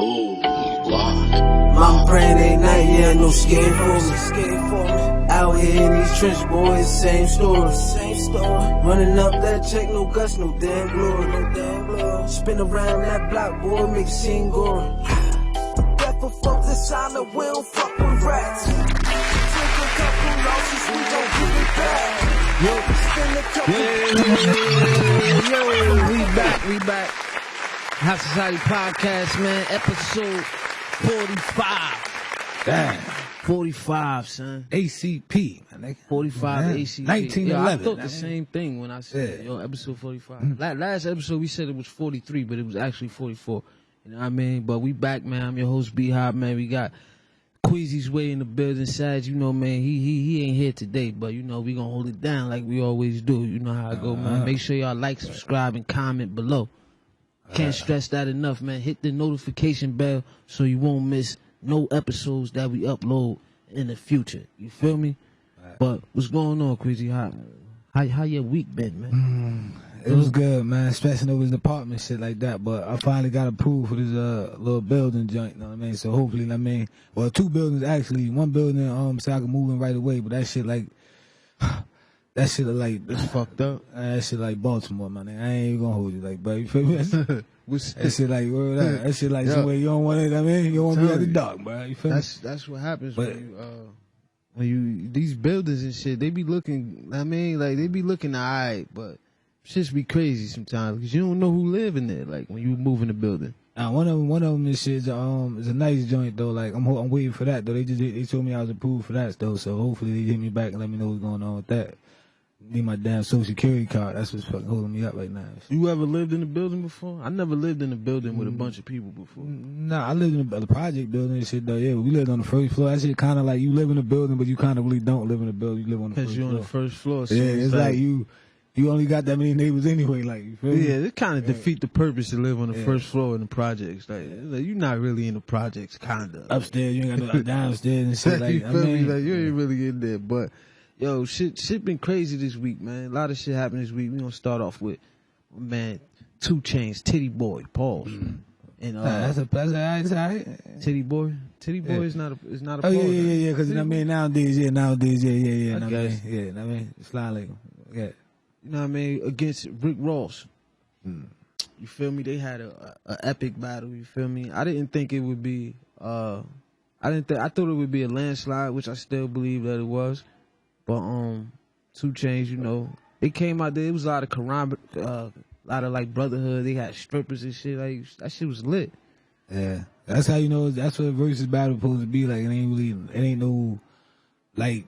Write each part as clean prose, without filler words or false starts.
Ooh, wow. Mama praying ain't night, yeah, no scared for me. Out here in these trench boys, same story. Running up that check, no guts, no damn glory. Spin around that block, boy, make a scene gory. Death for folks assignment, we don't fuck with rats. Take a couple losses, we don't give it back. We back. Hot Society Podcast, man, episode 45. Damn. 45, son. ACP, man. 45 man. ACP. 1911. Yo, I thought the same thing when I said, episode 45. Last episode, we said it was 43, but it was actually 44. You know what I mean? But we back, man. I'm your host, B-Hop, man. We got Queasy's way in the building. Sad, you know, man, he ain't here today, but, you know, we gonna hold it down like we always do. You know how I go, man. Make sure y'all like, subscribe, and comment below. Can't stress that enough, man. Hit the notification bell so you won't miss no episodes that we upload in the future. You feel me? But what's going on, Queasy? How your week been, man? It was good, man. Stressing over his apartment, shit like that. But I finally got approved for this little building joint. You know what I mean? So hopefully, well, two buildings actually. One building, so I can move in right away. But that shit like. That shit like it's fucked up. That shit like Baltimore, man. I ain't even gonna hold you like, bro. You feel me? That shit like where that? That shit like somewhere you don't want it. I mean, you don't want to be at the dark, bro. You feel me? That's what happens when you these buildings and shit. They be looking. I mean, like they be looking alright, but shit's be crazy sometimes because you don't know who live in there. Like when you move in the building. One of them is shit. Is a nice joint though. Like I'm waiting for that though. They told me I was approved for that though. So hopefully they hit me back and let me know what's going on with that. Need my damn social security card. That's what's fucking holding me up right now. You ever lived in a building before? I never lived in a building with a bunch of people before. Nah, I lived in the project building and shit though. Yeah, we lived on the first floor. That shit kind of like you live in a building, but you kind of really don't live in a building. You live on the first floor. Because you're on the first floor. So yeah, it's like you only got that many neighbors anyway. Like you feel me? Yeah, it kind of defeat the purpose to live on the first floor in the projects. Like you're not really in the projects, kinda. Upstairs, you ain't got no downstairs and shit. Like you feel me? Like you ain't really in there, but. Yo, shit been crazy this week, man. A lot of shit happened this week. We gonna start off with, man, 2 Chainz, Titty Boy, pause. And that's all right. Titty Boy is not a pause. Yeah. Because nowadays, yeah. I mean, slide like, yeah. You know what I mean? Against Rick Ross. You feel me? They had a epic battle. You feel me? I didn't think it would be. I thought it would be a landslide, which I still believe that it was. But 2 Chainz, you know, it came out there. It was a lot of lot of like brotherhood. They had strippers and shit. Like that shit was lit. Yeah, that's how you know. That's what a versus battle supposed to be like. It ain't no like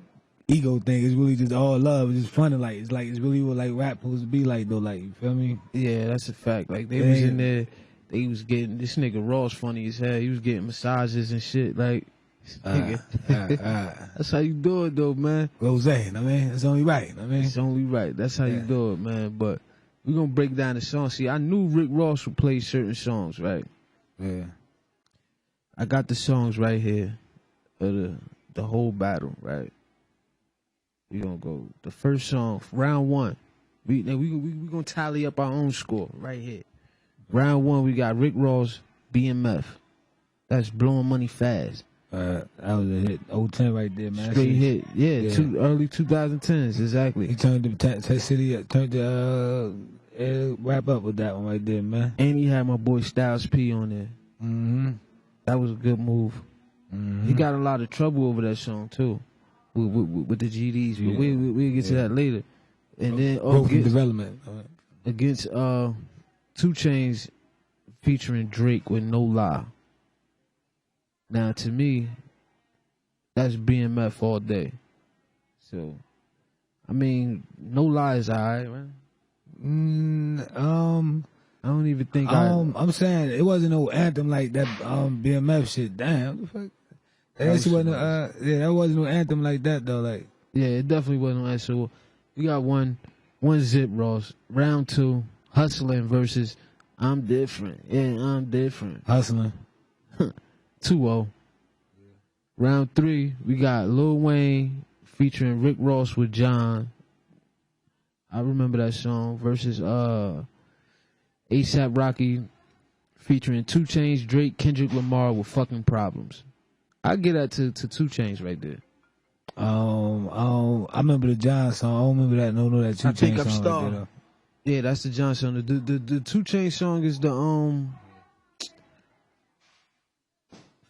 ego thing. It's really just all love. It's just funny. It's really what like rap supposed to be like though. Like you feel me? Yeah, that's a fact. Like they was in there. They was getting this nigga Ross funny as hell. He was getting massages and shit. Like. That's how you do it though, man. Rose, I mean, it's only right. It's only right. That's how you do it, man. But we're gonna break down the song. See, I knew Rick Ross would play certain songs, right? Yeah. I got the songs right here of the whole battle, right? We gonna go the first song, round 1. We gonna tally up our own score right here. Round 1, we got Rick Ross, BMF. That's Blowing Money Fast. That was a hit. 010 right there, man. Straight hit. Yeah. Early 2010s, exactly. He turned the city, turned the wrap up with that one right there, man. And he had my boy Styles P on there. Mm-hmm. That was a good move. Mm-hmm. He got a lot of trouble over that song, too, with the GDs. But we'll get to that later. And then development. Against 2 Chainz featuring Drake with No Lie. Now, to me, that's BMF all day. So, I mean, No Lie is alright, man. I don't even think I'm saying it wasn't no anthem like that. BMF shit. Damn, what the fuck? That wasn't no anthem like that though. Like, yeah, it definitely wasn't no anthem. So, we got one zip, Ross. Round 2, Hustling versus I'm Different. Yeah, I'm Different. Hustling. 2-0. Round 3, we got Lil Wayne featuring Rick Ross with John. I remember that song versus ASAP Rocky featuring 2 Chainz, Drake, Kendrick Lamar with Fucking Problems. I get that to 2 Chainz right there. I remember the John song. I don't remember that. No, that 2 Chainz song. Star. Right there, Yeah, that's the John song. The 2 Chainz song is the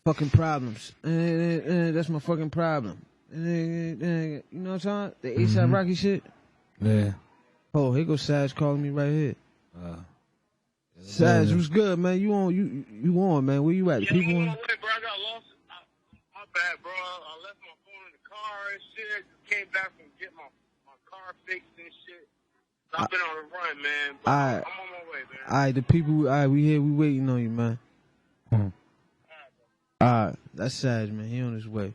Fucking Problems. That's my fucking problem. You know what I'm saying? The ASAP Rocky shit. Yeah. Oh, here goes Saj calling me right here. Saj, what's good, man? You on, man? Where you at? Yeah, People I'm on? on my way, bro. I got lost. My bad, bro. I left my phone in the car and shit. Came back from getting my car fixed and shit. So I've been on the run, man. But I'm on my way, man. All right, the people, all right, we here, we waiting on you, man. All right, that's Saj, man. He on his way.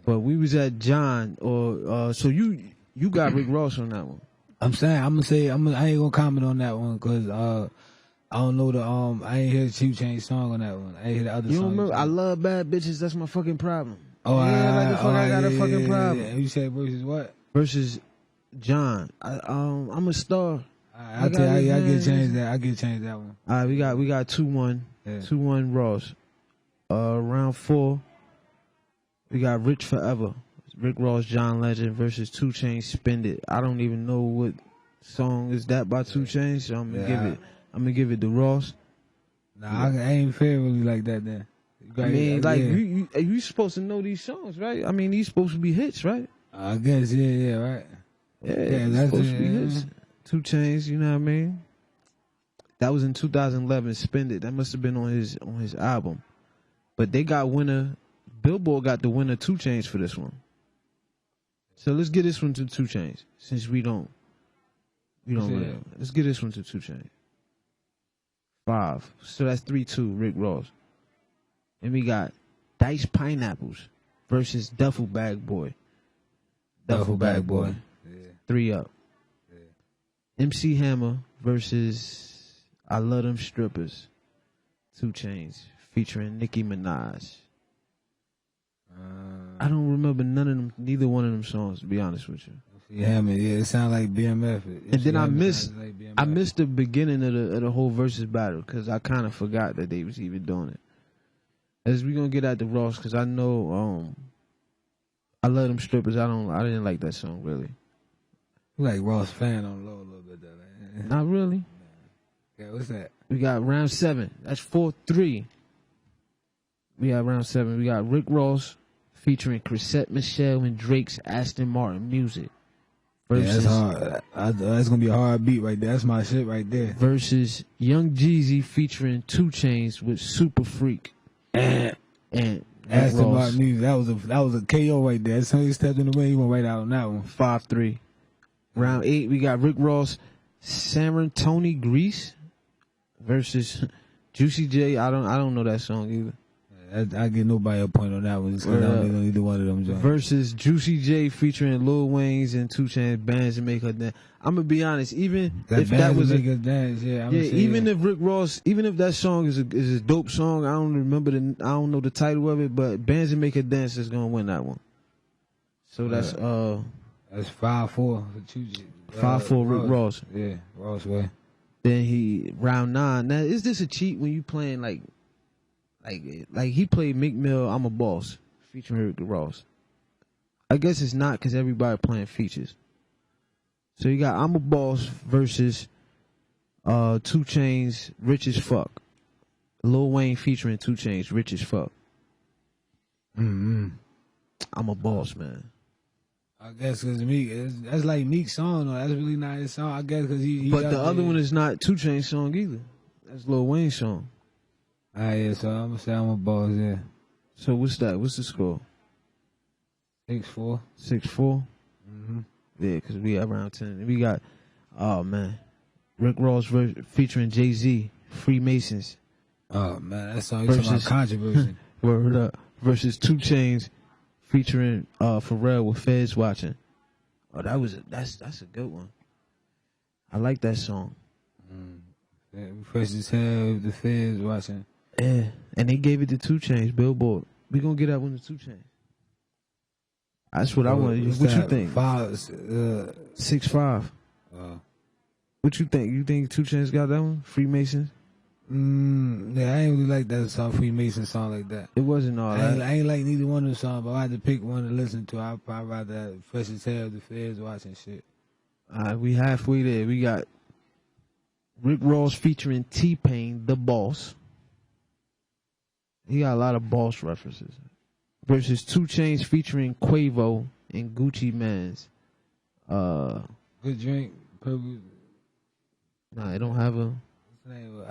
But we was at John, so you got Rick Ross on that one. I ain't gonna comment on that one because I don't know I ain't hear the 2 Chainz song on that one. I ain't hear the other song. You don't remember? I love bad bitches. That's my fucking problem. Oh, I got a fucking problem. Yeah. You said versus what? Versus John. I'm a star. I get changed that. I get changed that one. All right, we got 2-1. Yeah. 2-1 Ross. Round 4. We got Rich Forever. Rick Ross, John Legend versus 2 Chainz, Spend It. I don't even know what song is that by 2 Chainz, so I'm gonna give it to Ross. Nah, I ain't fair really like that then. I mean, you supposed to know these songs, right? I mean, these supposed to be hits, right? I guess, yeah, right. Yeah, that's supposed to be hits. 2 Chainz, you know what I mean? That was in 2011, Spend It. That must have been on his album. But they got winner, Billboard got the winner 2 Chainz for this one. So let's get this one to 2 Chainz, since we don't really. Let's get this one to 2 Chainz. 5. So that's 3-2, Rick Ross. And we got Diced Pineapples versus Duffel Bag Boy. Duffel Bag Boy. Yeah. 3 up. Yeah. MC Hammer versus I Love Them Strippers. 2 Chainz featuring Nicki Minaj. I don't remember neither one of them songs, to be honest with you. Yeah, man. Yeah, it sounds like BMF. And then I missed the beginning of the whole versus battle because I kind of forgot that they was even doing it. As we gonna get at the Ross, because I know I Love Them Strippers. I didn't like that song really. You like Ross fan on low a little bit though. Man. Not really. Yeah, what's that? We got round 7. That's 4-3. We got round 7. We got Rick Ross featuring Chrisette Michelle and Drake's Aston Martin Music. Versus, yeah, that's hard. That's gonna be a hard beat right there. That's my shit right there. Versus Young Jeezy featuring 2 Chainz with Super Freak. And Aston Martin Music. That was a KO right there. As soon as he stepped in the ring, he went right out on that one. 5-3. Round 8, we got Rick Ross, San Tony Grease versus Juicy J. I don't know that song either. I get nobody a point on that one because I don't know either one of them. Joints. Versus Juicy J featuring Lil Wayne's and 2 Chainz Bands and Make Her Dance. I'm gonna be honest, even if that was Make Her Dance, even if Rick Ross, even if that song is a dope song, I don't know the title of it, but Bands and Make Her Dance is gonna win that one. So that's 5-4 for 5-4 Rick Ross. Yeah, Ross way. Then round 9. Now is this a cheat when you playing like he played Meek Mill, I'm a Boss, featuring Rick Ross. I guess it's not because everybody playing features. So you got I'm a Boss versus 2 Chainz, Rich as Fuck. Lil Wayne featuring 2 Chainz, Rich as Fuck. Mm-hmm. I'm a Boss, man. I guess because Meek, that's like Meek's song, though. That's really not his song. I guess because he But the other one is not 2 Chainz song either. That's Lil Wayne's song. Yeah, so I'm gonna say I'm a Boss, yeah. So what's that? What's the score? 6-4. 6-4? Mm-hmm. Yeah, because we at round 10. We got, oh man, Rick Ross featuring Jay-Z, Freemasons. Oh man, that song is about controversy. Word up. Versus 2 Chainz featuring Pharrell with Feds Watching. Oh, that's a good one. I like that song. Yeah, fresh as hell, the Feds Watching. Yeah, and they gave it to 2 Chainz, Billboard. We gonna get that one to 2 Chainz. That's what I want. What you think? 6-5. What you think? You think 2 Chainz got that one? Freemasons? Yeah, I ain't really like that song, Freemason song like that. It wasn't all that. I ain't like neither one of the songs, but if I had to pick one to listen to, I'd probably rather have Fresh as Hell, The Feds watching shit. We halfway there. We got Rick Ross featuring T-Pain, The Boss. He got a lot of Boss references. Versus 2 Chainz featuring Quavo and Gucci Mane's. Good drink, purple. Nah, it don't have a...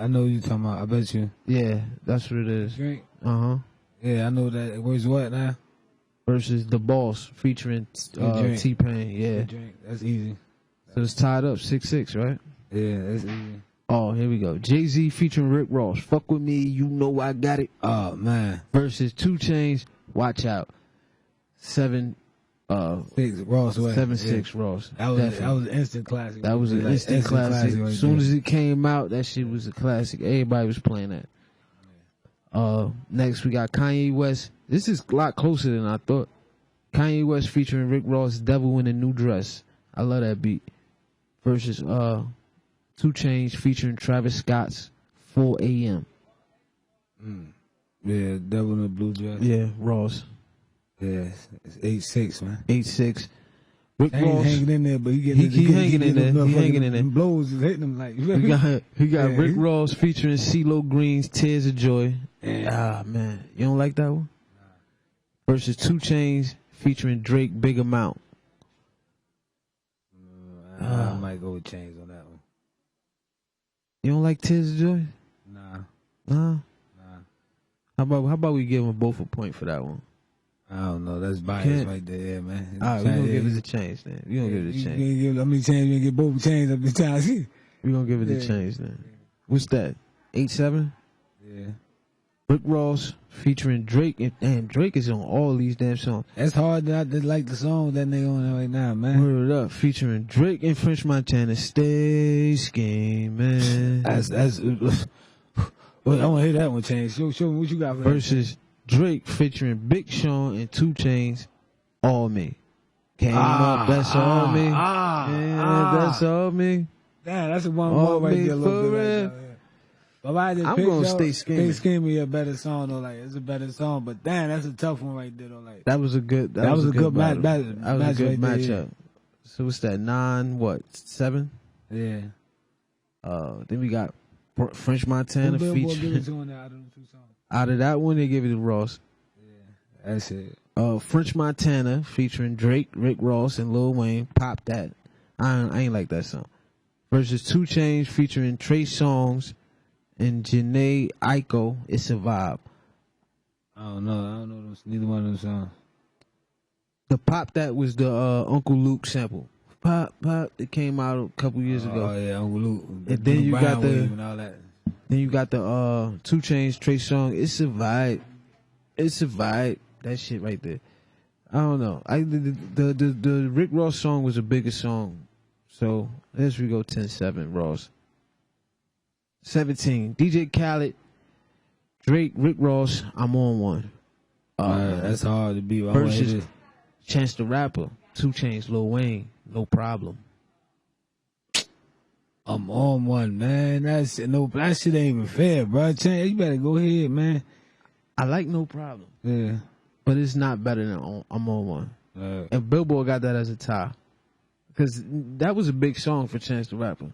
I know what you're talking about. I bet you. Yeah, that's what it is. Drink? Uh-huh. Yeah, I know that. Where's what now? Versus The Boss featuring T-Pain. Yeah. Good drink. That's easy. So it's tied up 6-6, right? Yeah, that's easy. Oh, here we go. Jay-Z featuring Rick Ross. Fuck with me, you know I got it. Oh, man. Versus 2 Chainz, Watch Out. 7-6 Ross. 7-6 Ross. That was an instant classic. That was an instant classic. As soon as it came out, that shit was a classic. Everybody was playing that. Next we got Kanye West. This is a lot closer than I thought. Kanye West featuring Rick Ross, Devil in a New Dress. I love that beat. Versus 2 Chainz featuring Travis Scott's 4 a.m. Yeah, Devil in a Blue Dress. Yeah, Ross. Yeah, it's 8-6, man. 8-6. Rick Ross hanging in there, but he hanging in there. He hanging in there. Blows is hitting him like. We got Rick Ross featuring CeeLo Green's Tears of Joy. Ah, man. You don't like that one? Versus 2 Chainz featuring Drake, Big Amount. I might go with Chainz on that one. You don't like Tears of Joy? Nah. How about we give them both a point for that one? I don't know. That's bias right there, yeah, man. All right, we're going to give it a Chainz then. We're going to give it a Chainz. How many Chainz we get both Chainz up the time? We're going to give it a Chainz then. What's that? 8-7? Yeah. Rick Ross featuring Drake. Damn, Drake is on all these damn songs. That's hard not to like the song that nigga on right now, man. Word it up. Featuring Drake and French Montana. Stay scheming. That's well, I want to hear that one, Chainz. Show me what you got for versus Drake featuring Big Sean and 2 Chainz, All Me. Came up, that's all me. That's all me. Damn, that's a one more right there a little bit. Right there. I'm gonna stay scheming. Stay scheming, a better song though. Like it's a better song, but damn, that's a tough one right there though. Like that was a good. That was a good match. That was a good matchup. So what's that? 9-7? Yeah. Then we got French Montana featuring. Out of that one, they give it to Ross. Yeah, that's it. French Montana featuring Drake, Rick Ross, and Lil Wayne. Pop that. I ain't like that song. Versus 2 Chainz featuring Trey Songz and Janae Aiko. It's a vibe. I don't know neither one of those songs. The Pop That was the Uncle Luke sample. Pop, it came out a couple years ago. Oh yeah, Uncle Luke. And then you got Then you got the 2 Chainz, Trey Songz. It's a vibe. It's a vibe. That shit right there. I don't know. The Rick Ross song was a bigger song. So let's we go 10-7 Ross. 17. DJ Khaled, Drake, Rick Ross. I'm on one. That's hard to beat. Versus Chance the Rapper, 2 Chainz, Lil Wayne. No problem. I'm on one, man. That shit ain't even fair, bro. Chance, you better go ahead, man. I like No Problem. Yeah. But it's not better than I'm on one. And Billboard got that as a tie. Because that was a big song for Chance the Rapper.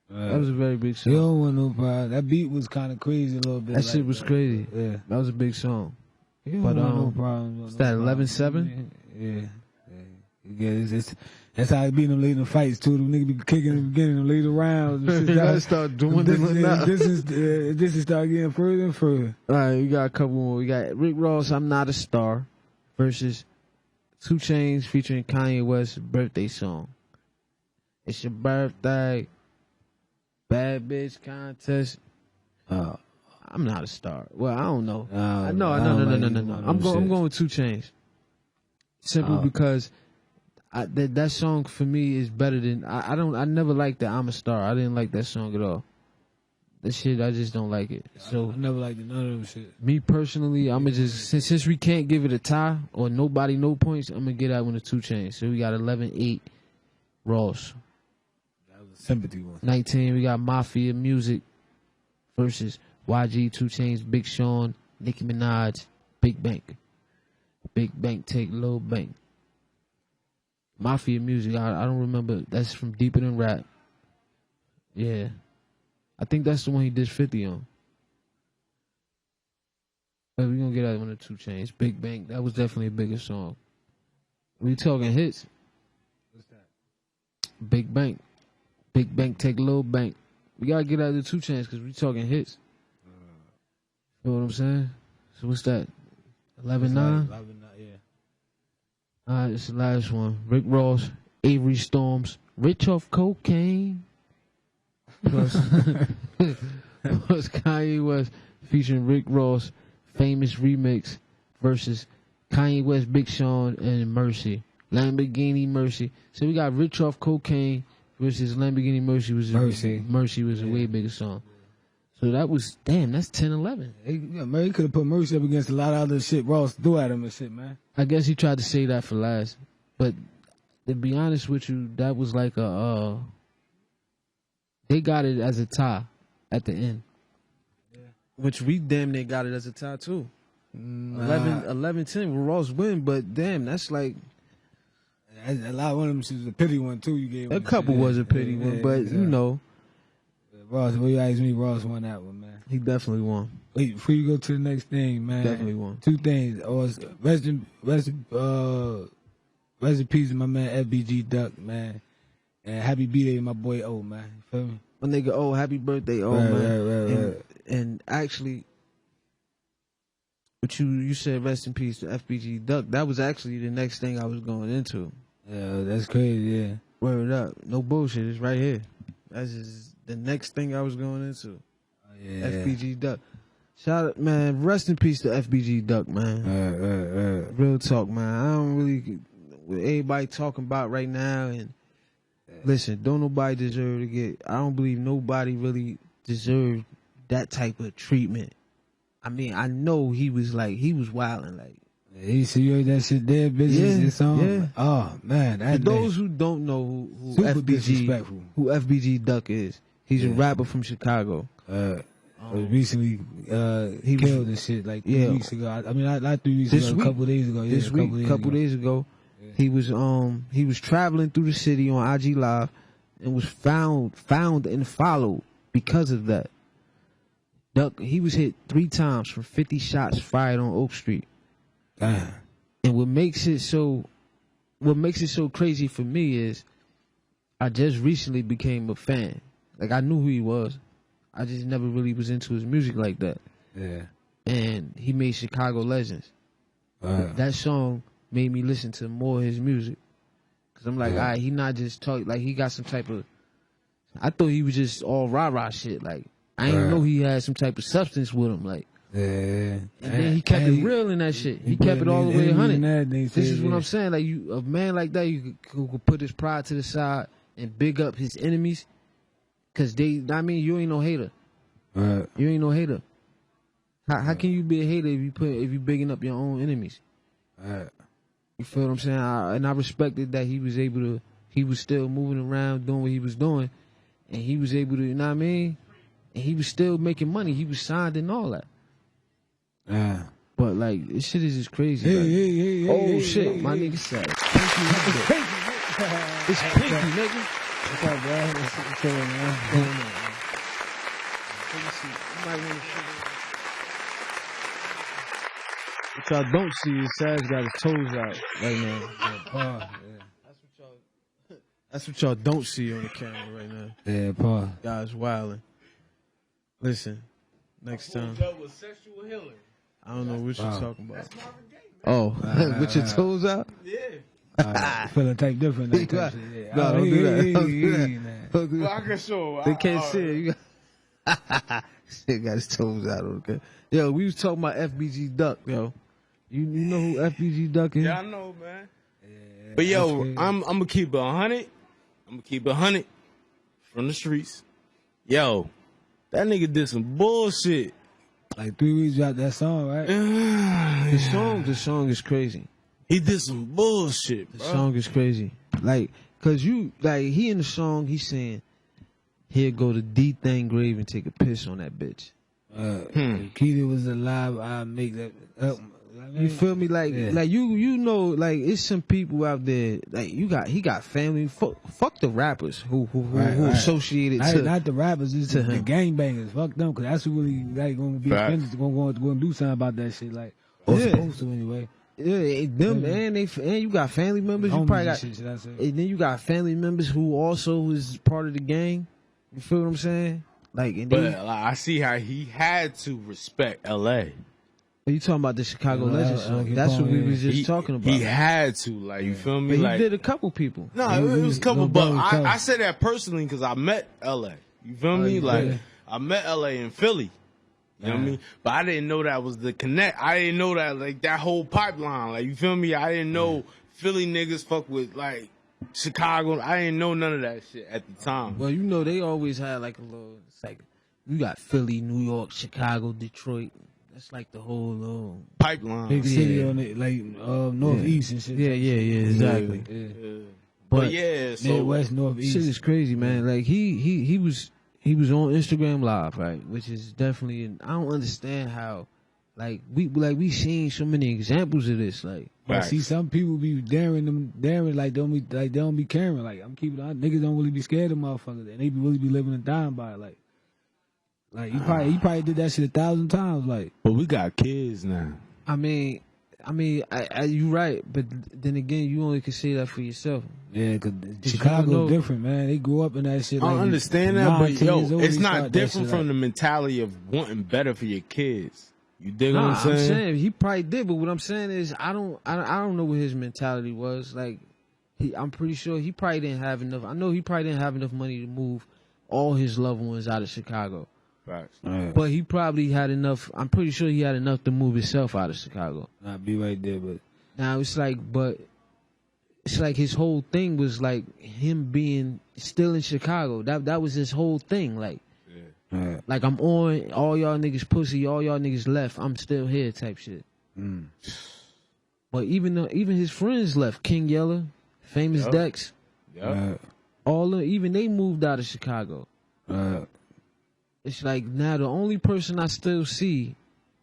That was a very big song. You don't want no problem. That beat was kind of crazy a little bit. That shit was crazy. Yeah. That was a big song. You don't want no problem. Is that 11-7? Yeah. That's how it be in them later fights too. Them niggas be kicking in the beginning, them later rounds. You gotta start doing this is start getting further and further. All right, we got a couple more. We got Rick Ross, I'm Not a Star, versus 2 Chainz featuring Kanye West's birthday song. It's your birthday. Bad bitch contest. I'm not a star. Well, I don't know. No. I'm going with 2 Chainz. Simply because that song for me is better than I never liked that I'm a Star. I didn't like that song at all. That shit, I just don't like it. So I never liked none of them shit. Me personally, I'ma just since we can't give it a tie or nobody no points, I'm gonna get that one to 2 Chainz. So we got 11-8 Ross. That was a sympathy one. 19, we got Mafia Music versus YG, 2 Chainz, Big Sean, Nicki Minaj, Big Bank. Big Bank take Lil Bank. Mafia music, I don't remember. That's from Deeper Than Rap. Yeah. I think that's the one he did 50 on. But we're going to get that one of 2 Chainz. Big Bank, that was definitely a bigger song. We talking hits. What's that? Big Bank. Big Bank take Lil Bank. We got to get out of the 2 Chainz because we talking hits. You know what I'm saying? So what's that? 11-9? 11-9, yeah. All right, it's the last one. Rick Ross, Avery Storms, Rich Off Cocaine. Plus Kanye West featuring Rick Ross, Famous Remix versus Kanye West, Big Sean, and Mercy. Lamborghini Mercy. So we got Rich Off Cocaine versus Lamborghini Mercy. Mercy was a way bigger song. So that was, damn, that's 10-11. Yeah, man, he could have put Mercy up against a lot of other shit Ross threw at him and shit, man. I guess he tried to say that for last. But to be honest with you, that was like they got it as a tie at the end. Yeah. Which we damn near got it as a tie too. 11-10 Ross win, but damn, that's like a lot of them was a pity one too. You gave a couple was a pity one, but you know, Ross. Well, you asked me, Ross won that one, man. He definitely won. Wait, before you go to the next thing, man. Definitely won. 2 things. Rest in peace to my man FBG Duck, man. And happy birthday to my boy O, man. You feel me? My nigga O, happy birthday, O, man. Right. And actually, but you said rest in peace to FBG Duck. That was actually the next thing I was going into. Yeah, that's crazy, yeah. Word up. No bullshit. It's right here. That's just the next thing I was going into. Oh, yeah. FBG Duck. Shout out, man. Rest in peace to FBG Duck, man. Real talk, man. I don't really, with everybody talking about right now, and listen, don't nobody deserve to get, I don't believe nobody really deserved that type of treatment. I mean, I know he was wilding, like. Yeah, so you heard that shit there, business song? Yeah. Oh, man. For those who don't know who FBG Duck is, he's a rapper from Chicago. Recently he killed and shit like 3 weeks ago. I mean, not 3 weeks ago, a couple days ago. Yeah, a couple days ago. Yeah. He was traveling through the city on IG Live and was found and followed because of that. Duck, he was hit 3 times from 50 shots fired on Oak Street. Damn. And what makes it so crazy for me is I just recently became a fan. Like, I knew who he was. I just never really was into his music like that. Yeah. And he made Chicago Legends. That song made me listen to more of his music. Cause I'm like, all right, he not just talk, like he got some type of, I thought he was just all rah-rah shit. Like, I didn't know he had some type of substance with him. Like, yeah. And then he kept it real in that shit. He kept it all the way 100. This is what I'm saying. Like, a man like that, you could put his pride to the side and big up his enemies. Cause you ain't no hater. Right. You ain't no hater. How can you be a hater if you bigging up your own enemies? Right. You feel what I'm saying? I respected that he was still moving around doing what he was doing, and he was able to, you know what I mean? And he was still making money. He was signed and all that. Yeah. But like, this shit is just crazy. Shit, my nigga said. It's pinky, nigga. What's up, bro? What's going on, man? You might want to see. What y'all don't see is Saz got his toes out right now. That's what y'all don't see on the camera right now. Yeah, Paul. Guys wilding. Listen, next time. With sexual healing. I don't know what you're talking about. Oh, with your toes out? Yeah. Feeling type different. Like that shit, yeah. No, don't do that. Don't do that. Well, I can show. They can't see it. You got got his toes out. Okay. Yo, we was talking about FBG Duck. Yo, you know who FBG Duck is? Yeah, I know, man. Yeah, but yo, I'm gonna keep it 100. I'm gonna keep it 100 from the streets. Yo, that nigga did some bullshit. Like 3 weeks out that song, right? The song is crazy. He did some bullshit, bro. The song is crazy. Like, cause he in the song, he's saying, he'll go to D-Thing grave and take a piss on that bitch. If Keita was alive, I'd make that up. You feel me? Like you know, like it's some people out there. Like he got family. Fuck the rappers who associated to not the rappers, just the him. gangbangers. Fuck them, cause that's who really like gonna be offended, gonna do something about that shit. Like, or supposed to anyway. Yeah, them and you got family members. You probably got, shit, I say. and then you got family members who also is part of the gang. You feel what I'm saying? Like, and but I see how he had to respect L.A. Are you talking about the Chicago Legends song? That's what we was just talking about. He had to, like, you feel me? But like, he did a couple people. No, it was a couple, but I said that personally because I met L.A. You feel me? Like, I met L.A. in Philly. You know what I mean? But I didn't know that was the connect. I didn't know that, like, that whole pipeline. Like, you feel me? I didn't know Philly niggas fuck with, like, Chicago. I didn't know none of that shit at the time. Well, you know, they always had, like, a little, it's like, you got Philly, New York, Chicago, Detroit. That's like the whole little pipeline. Big city on it, like northeast and shit. Yeah, exactly. Yeah. But so Midwest, northeast. Shit is crazy, man. Like he was on Instagram Live, right? Which is definitely I don't understand how we seen so many examples of this. Like, I see some people be daring like they don't be caring. Like, I'm keeping on, niggas don't really be scared of motherfuckers, and they really be living and dying by it. Like he probably did that shit 1,000 times. Like, but we got kids now. I mean, you right, but then again, you only can say that for yourself. Yeah, cause Chicago different, man. They grew up in that shit. I understand that, but it's not different from the the mentality of wanting better for your kids. You dig what I'm saying? I'm saying he probably did, but what I'm saying is I don't know what his mentality was. Like, I'm pretty sure he probably didn't have enough. I know he probably didn't have enough money to move all his loved ones out of Chicago. Right. But he probably had enough. I'm pretty sure he had enough to move himself out of Chicago. I'd be right there, but now it's like his whole thing was like him being still in Chicago. That was his whole thing. Like, like I'm on all y'all niggas pussy, all y'all niggas left. I'm still here, type shit. But even his friends left. King Yeller, Famous Dex, even they moved out of Chicago. It's like now the only person I still see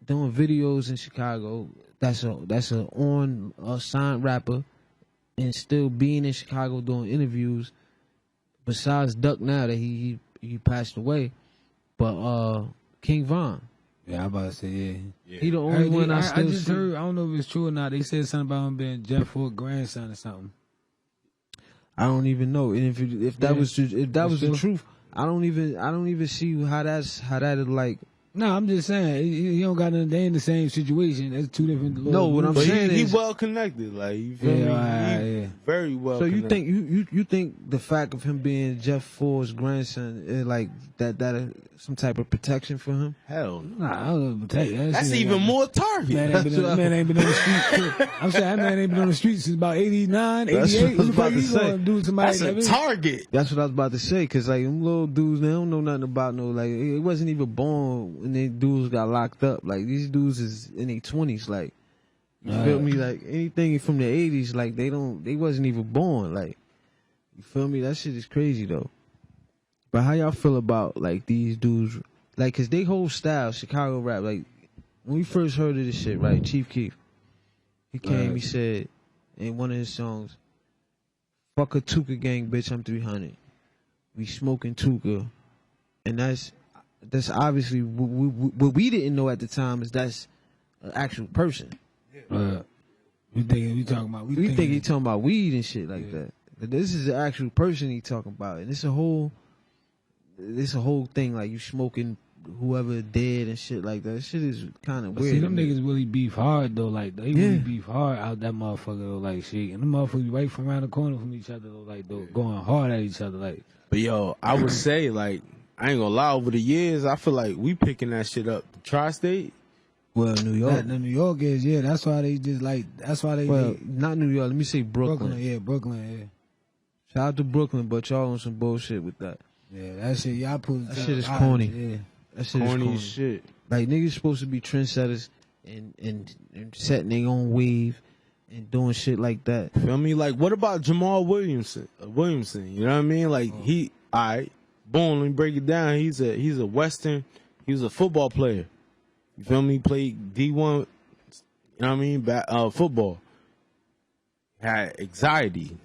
doing videos in Chicago that's a signed rapper and still being in Chicago doing interviews. Besides Duck now that he passed away, but King Von. Yeah, I'm about to say yeah. He the only one I still just see. heard. I don't know if it's true or not. They said something about him being Jeff Ford's grandson or something. I don't even know. And if that was the truth. I don't even see how that like. No, I'm just saying he don't got nothing. They in the same situation. That's two different. No, what I'm saying is he well connected. Like, you feel me? Very well. So connected. you think the fact of him being Jeff Ford's grandson is like that some type of protection for him? Hell, nah, I don't know. That's even more target. Man ain't been on the street. I'm saying that man ain't been on the street since about 89, 88. That's what I was about to say. That's a target. That's what I was about to say. Cause like them little dudes, they don't know nothing about like it wasn't even born when they dudes got locked up. Like these dudes is in their 20s. Like you feel me? Like anything from the 80s, like they wasn't even born. Like you feel me? That shit is crazy though. But how y'all feel about like these dudes? Like, cause they whole style, Chicago rap. Like when we first heard of this shit, right? Chief Keef, he came, he said in one of his songs, "Fuck a Tuka gang, bitch, I'm 300. We smoking Tuka," and that's obviously what we didn't know at the time is that's an actual person. We think he talking about weed and shit like that. But this is an actual person he talking about, and it's a whole thing like you smoking whoever dead and shit like that. Shit is kind of weird. See, them niggas really beef hard though. Like they really beef hard out that motherfucker though. Like shit, and them motherfuckers right from around the corner from each other though. Like going hard at each other. Like, but yo, I would say like I ain't gonna lie. Over the years, I feel like we picking that shit up. The Tri-State. Well, New York. The New York is That's why they just like. That's why they. Well, not New York. Let me say Brooklyn. Brooklyn. Yeah. Shout out to Brooklyn, but y'all on some bullshit with that. Yeah, that shit. Y'all put that shit is corny. Yeah. That shit is corny shit. Like niggas supposed to be trendsetters and setting their own wave and doing shit like that. Feel me? Like, what about Jamal Williamson? You know what I mean? Like he, boom, let me break it down. He was a football player. You feel me? He played D1, you know what I mean? Football. Had anxiety.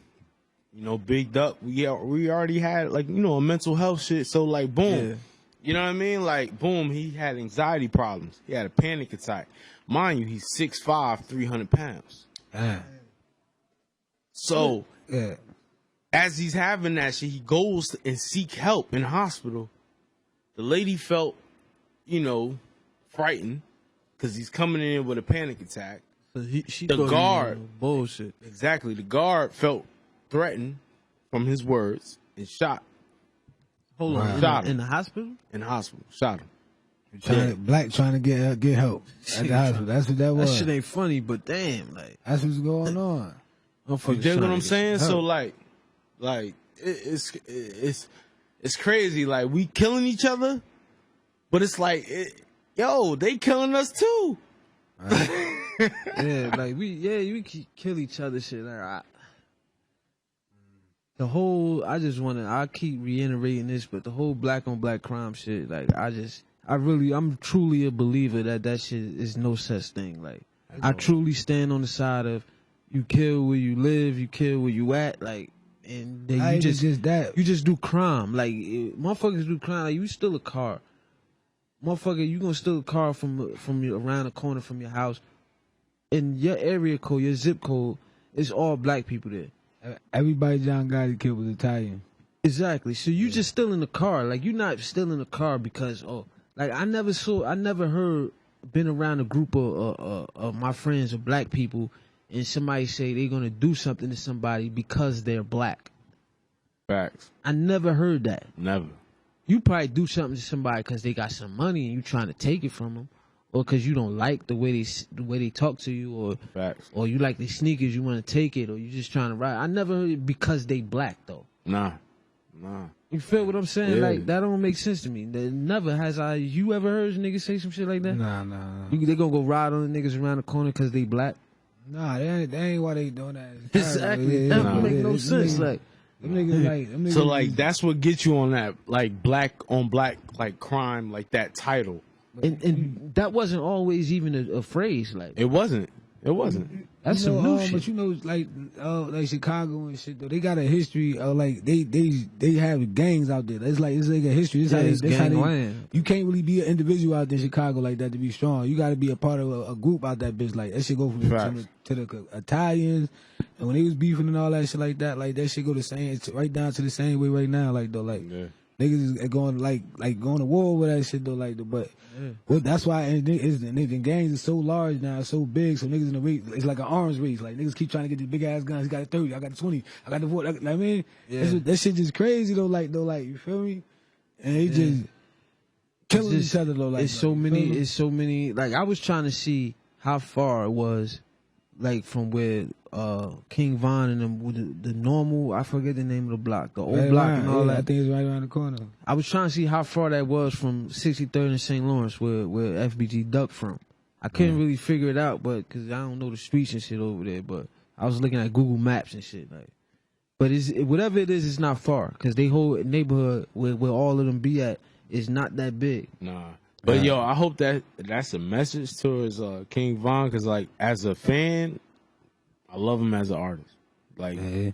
You know, Big Duck, we already had, like, you know, a mental health shit. So, like, boom. Yeah. You know what I mean? Like, boom, he had anxiety problems. He had a panic attack. Mind you, he's 6'5", 300 pounds. So, as he's having that shit, he goes and seek help in the hospital. The lady felt, you know, frightened because he's coming in with a panic attack. The guard, bullshit. Exactly. The guard felt threatened from his words and shot. Hold on, shot him. In the hospital? In the hospital, shot him. Trying to get help at the hospital. That's what that was. That shit ain't funny, but damn, like that's what's going on. You dig what I'm saying? So like it's crazy. Like we killing each other, but it's like, yo, they killing us too. Yeah, like we kill each other. Shit, like, I keep reiterating this, but the whole black on black crime shit, like I'm truly a believer that shit is no such thing. Like I truly stand on the side of you kill where you live, you kill where you at, like, and then you just do crime. Like motherfuckers do crime. Like you steal a car, motherfucker, you gonna steal a car from around the corner from your house. In your area code, your zip code, it's all black people there. Everybody John Gotti killed was Italian. Exactly. So you just stealing the car. Like you're not stealing the car because like I never been around a group of my friends of black people and somebody say they're gonna do something to somebody because they're black. Facts. I never heard that. Never. You probably do something to somebody because they got some money and you trying to take it from them, or because you don't like the way they talk to you, or facts, or you like their sneakers, you want to take it, or you just trying to ride. I never heard it because they black though. Nah. You feel what I'm saying? Yeah. Like that don't make sense to me. Never has you ever heard niggas say some shit like that? Nah. They gonna go ride on the niggas around the corner because they black? Nah, that ain't why they doing that. Exactly. That don't make no sense. Like. Them niggas so like that's what gets you on that like black on black like crime like that title, and that wasn't always even a phrase. Like it wasn't. That's some new shit. But you know, like Chicago and shit though, they got a history of like they have gangs out there. It's like a history. You can't really be an individual out there in Chicago like that to be strong. You got to be a part of a group out that bitch. Like that shit go from to the Italians, and when they was beefing and all that shit like that shit go the same. It's right down to the same way right now. Like though, like niggas is going going to war with that shit though. Like but. Well, that's why the gangs is so large now, so big. So niggas in the race, it's like an arms race. Like niggas keep trying to get these big ass guns. He got a 30, I got a 20, I got the 40. I mean, that shit just crazy though. Like you feel me? And they just killing each other though. Like it's so many. Like I was trying to see how far it was, like from where King Von and them with the normal. I forget the name of the block, the old block and all that. I think it's right around the corner. I was trying to see how far that was from 63rd and St. Lawrence, where FBG Duck from. I couldn't really figure it out, but because I don't know the streets and shit over there. But I was looking at Google Maps and shit. Like, but whatever it is, it's not far because they whole neighborhood where all of them be at is not that big. Nah. But yo, I hope that's a message towards King Von, because like as a fan, I love him as an artist. Like he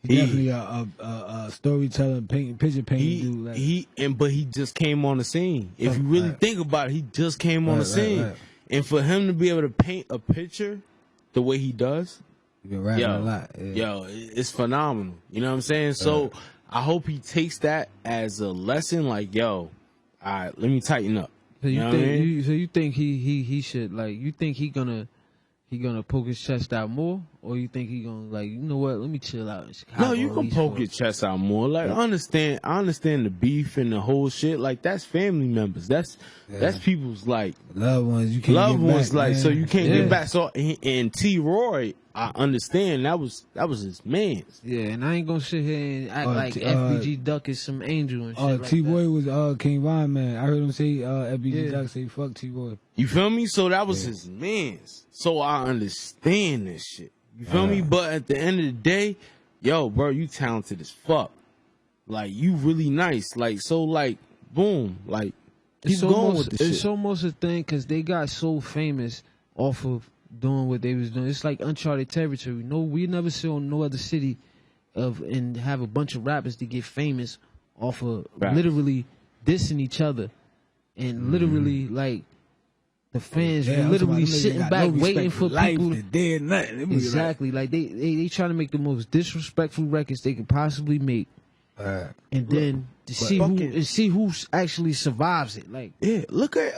definitely a storytelling, picture painting dude. But he just came on the scene. If you really think about it, he just came on the scene. Right. And for him to be able to paint a picture the way he does, you've been rapping a lot. Yo, it's phenomenal. You know what I'm saying? So I hope he takes that as a lesson. Like, yo, all right, let me tighten up. So you think he should, like, you think he gonna poke his chest out more, or you think he gonna, like, you know what, let me chill out in Chicago? No, you can poke your chest out more. Like, I understand the beef and the whole shit. Like, that's family members. That's people's, like, loved ones. You can't get back, like, man. so you can't get back. So and T. Roy, I understand that was his man's. Yeah, and I ain't gonna sit here and act like FBG Duck is some angel and shit like T. Roy was King Von, man. I heard him say FBG Duck say fuck T. Roy. You feel me? So that was his man's. So I understand this shit. You feel me? But at the end of the day, yo, bro, you talented as fuck. Like, you really nice. Like, so, like, boom. Like, keep going with the shit. It's almost a thing because they got so famous off of doing what they was doing. It's like uncharted territory. No, we never saw no other city and have a bunch of rappers to get famous off of literally dissing each other. And literally, like, the fans were literally sitting back waiting for people to did nothing. Exactly. Like they trying to make the most disrespectful records they could possibly make. And then to see who actually survives it. Like, yeah, look at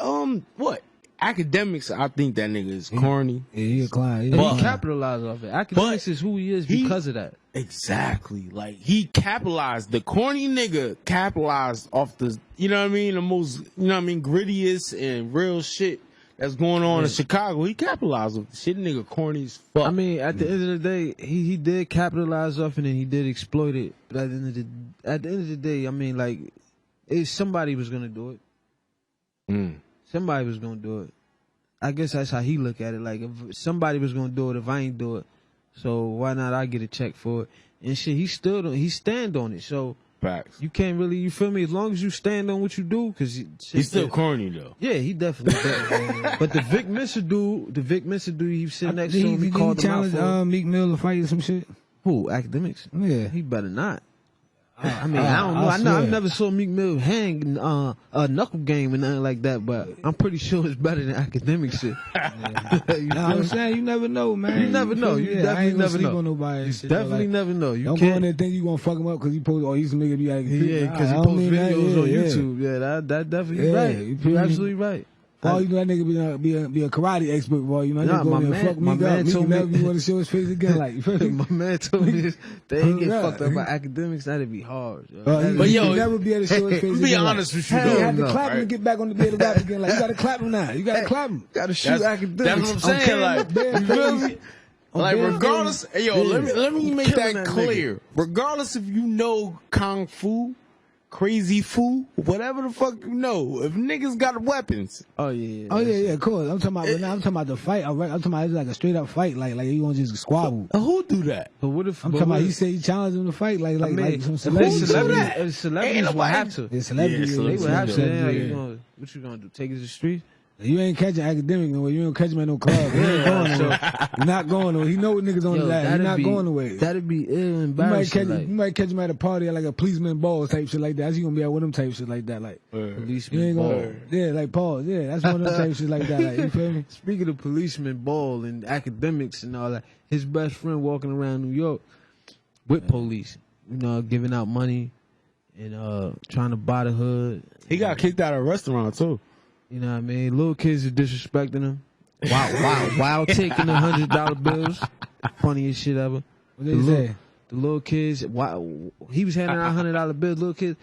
what? Academics, I think that nigga is corny. Yeah, he a client. He capitalized off it. Academics is who he is because of that. Exactly. Like, he capitalized. The corny nigga capitalized off the, you know what I mean, the most, you know what I mean, grittiest and real shit that's going on in Chicago. He capitalized off the shit. Nigga corny as fuck. I mean, at the end of the day, he did capitalize off it and he did exploit it. But at the end of the day, I mean, like, somebody was going to do it. Somebody was going to do it. I guess that's how he look at it. Like, if somebody was going to do it, if I ain't do it, so why not I get a check for it? And shit, he stand on it. So facts. You can't really, you feel me? As long as you stand on what you do, because he's still corny though. Yeah, he definitely does. But the Vic Mensa dude, he sitting next to him. He called him out for Meek Mill to fight or some shit. Who? Academics? Yeah, he better not. I mean, I don't know. I never saw Meek Mill hang a knuckle game and nothing like that, but I'm pretty sure it's better than academic shit. I'm saying you never know, man. You never know. You definitely never know. On nobody you definitely never know. You don't go in there think you gonna fuck him up because he post, or he's some nigga be like, because he post videos on YouTube. Yeah, that definitely right. You're absolutely right. Oh, you know that nigga be a karate expert, boy. You know, my man told me you want to show his face again, like you feel me? My man told me they ain't get fucked up by academics. That'd be hard. But yo, never be able to show his face. Be honest with you, though. You have to clap him and get back on the bed of rap again. Like you got to clap him now. You got to clap him. Got to shoot academics. That's what I'm saying. Like, you feel me? Like regardless, let me make that clear. Regardless if you know kung fu, crazy fool, whatever the fuck you know, if niggas got weapons. Oh yeah. Of course. I'm talking about the fight. I'm talking about it's like a straight up fight, like you want to just squabble. Who do that? But what if I'm talking about? He said he challenged him to fight, like some celebrities. Celebrities will have to. Yeah, celebrities. They would have to. What you gonna do? Take it to the street? You ain't catching academic no way. You ain't catch him at no club. You ain't going nowhere. You're not going nowhere. He know what niggas on his ass. You're not going nowhere. That'd be ill embarrassing. You might catch him at a party at like a policeman ball type shit like that. That's you gonna be out with him type shit like that. Like policeman ball. Yeah, like pause. Yeah, that's one of them type shit like that. Like, you feel me? Speaking of policeman ball and academics and all that, his best friend walking around New York with police, you know, giving out money and trying to buy the hood. He got kicked out of a restaurant too. You know what I mean? Little kids are disrespecting him while taking the $100 bills. Funniest shit ever. What did he say? The little kids, he was handing out $100 bills. Little kids,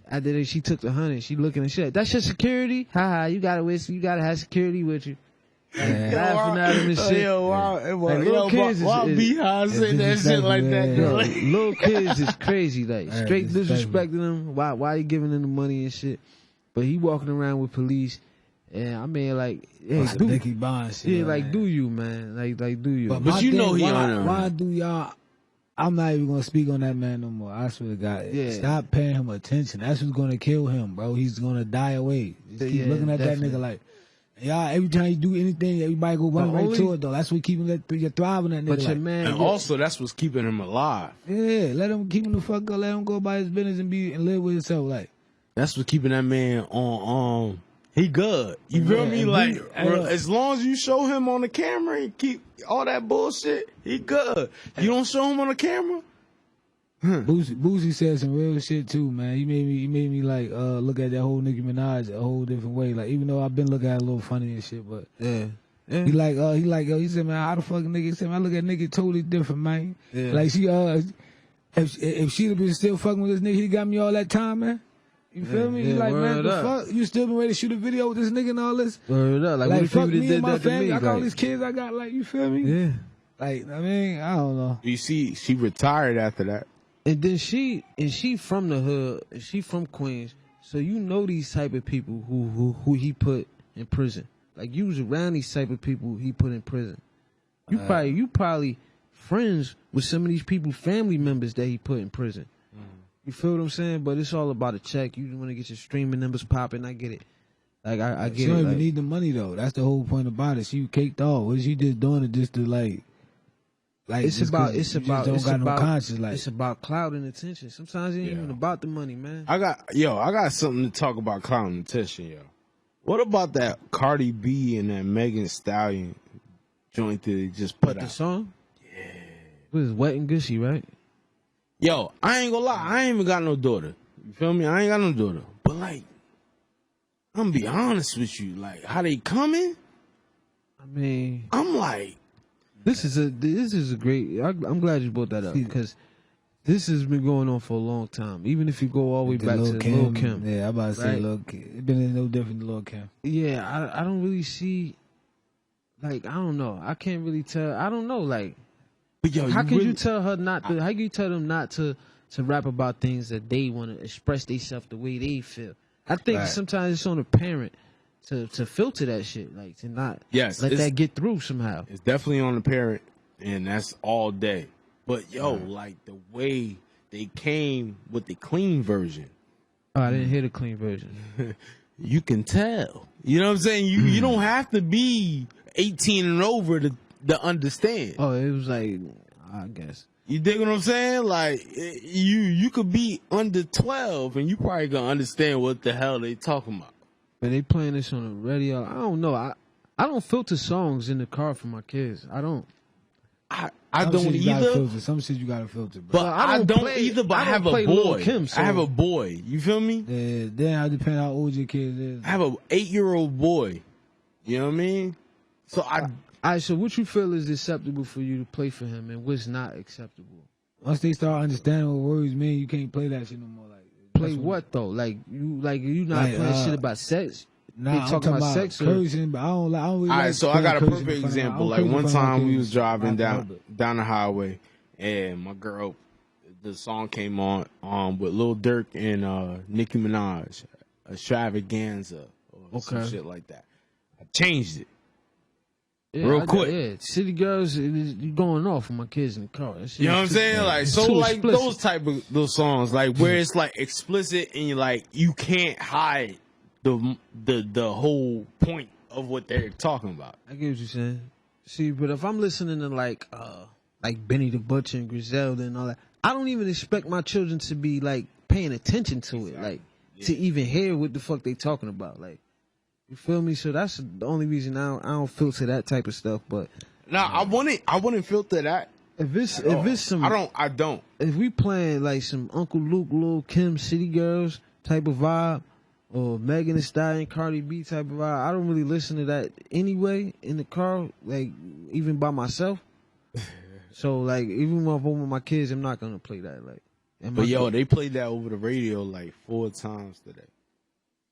after that, she took the 100. She looking at shit. That's your security? Ha, you gotta have security with you. Laughing at him and shit. Little kids Beehive saying that shit like that? Little kids is crazy. Like straight disrespecting them. Why you giving them the money and shit? But he walking around with police. Yeah, I mean, like, hey, Nicky Bond shit. Yeah, like, do you, man? Like, do you? But you know he on him. Why do y'all? I'm not even gonna speak on that man no more. I swear to God, stop paying him attention. That's what's gonna kill him, bro. He's gonna die away. Just keep looking at that nigga like, y'all. Every time you do anything, everybody go run right to it though. That's what keeping you thriving that nigga. But your man, and also that's what's keeping him alive. Yeah, let him keep him the fuck up. Let him go about his business and live with himself. Like that's what's keeping that man on. He good. You feel me? Like, as long as you show him on the camera and keep all that bullshit, he good. You don't show him on the camera? Boosie said some real shit too, man. He made me like look at that whole Nicki Minaj a whole different way. Like, even though I've been looking at it a little funny and shit, but he said, man, how the fuck nigga? He said, man, I look at Nicki totally different, man. Yeah. Like she if she'd have been still fucking with this nigga, he got me all that time, man. You feel me? Yeah, like, man, the fuck? You still been ready to shoot a video with this nigga and all this? Word up. Like fuck me did and my that family. to me, I got all these kids I got, like, you feel me? Yeah. Like, I mean, I don't know. You see, she retired after that. And then she from the hood, and she from Queens, so you know these type of people who he put in prison. Like, you was around these type of people he put in prison. You probably friends with some of these people, family members that he put in prison. You feel what I'm saying? But it's all about a check. You want to get your streaming numbers popping. I get it. Like I get it. She don't even like, need the money though. That's the whole point about it. She caked off. What is she just doing it just to like it's about conscience. Like it's about clout and attention. Sometimes it ain't even about the money, man. I got something to talk about clout and attention, yo. What about that Cardi B and that Megan Thee Stallion joint that they just put out? The song? Yeah. It was Wet and Gushy, right? Yo, I ain't gonna lie, I ain't even got no daughter. You feel me? I ain't got no daughter. But like, I'm gonna be honest with you, like how they coming? I mean, I'm like, this is a great. I'm glad you brought that up because this has been going on for a long time. Even if you go all the way back to Lil' Kim. Yeah, I'm about to say Lil' Kim. It's been no different than Lil' Kim. Yeah, I don't really see. Like, I don't know. I can't really tell. I don't know. Like, but yo, how can you tell her not to? How can you tell them not to rap about things that they want to express themselves the way they feel? I think sometimes it's on the parent to filter that shit, like to not let that get through somehow. It's definitely on the parent, and that's all day. But yo, like the way they came with the clean version. Oh, I didn't hear the clean version. You can tell. You know what I'm saying? You don't have to be 18 and over to understand. Oh, it was like, I guess. You dig what I'm saying? Like you could be under 12 and you probably gonna understand what the hell they talking about. But they playing this on the radio. I don't know. I don't filter songs in the car for my kids. I don't. I don't either. Some shit you gotta filter, but I don't either. But I have a boy. Kim, I have a boy. You feel me? Yeah. Then I depend how old your kid is. I have a 8-year-old boy. You know what I mean? So all right, so what you feel is acceptable for you to play for him, and what's not acceptable? Once they start understanding what words mean, you can't play that shit no more. Like play what though? Like you not playing shit about sex. Nah, I'm talking about sex cursing, but I don't really. All right, so I got a perfect example. Like one time we was driving down the highway, and my girl, the song came on with Lil Durk and Nicki Minaj, Extravaganza or some shit like that. I changed it. Yeah, real quick. Yeah, City Girls, you going off with my kids in the car. You know what I'm saying? Like, so like explicit. Those type of those songs, like where it's like explicit and you can't hide the whole point of what they're talking about. I get what you're saying. See, but if I'm listening to like Benny the Butcher and Griselda and all that, I don't even expect my children to be like paying attention to it, like to even hear what the fuck they talking about, like. You feel me? So that's the only reason I don't filter that type of stuff. But I wouldn't filter that. If it's some, I don't. If we playing like some Uncle Luke, Lil Kim, City Girls type of vibe, or Megan Thee Stallion, Cardi B type of vibe, I don't really listen to that anyway in the car, like even by myself. So like even when I'm with my kids, I'm not gonna play that. Like, but yo, they played that over the radio like 4 times today.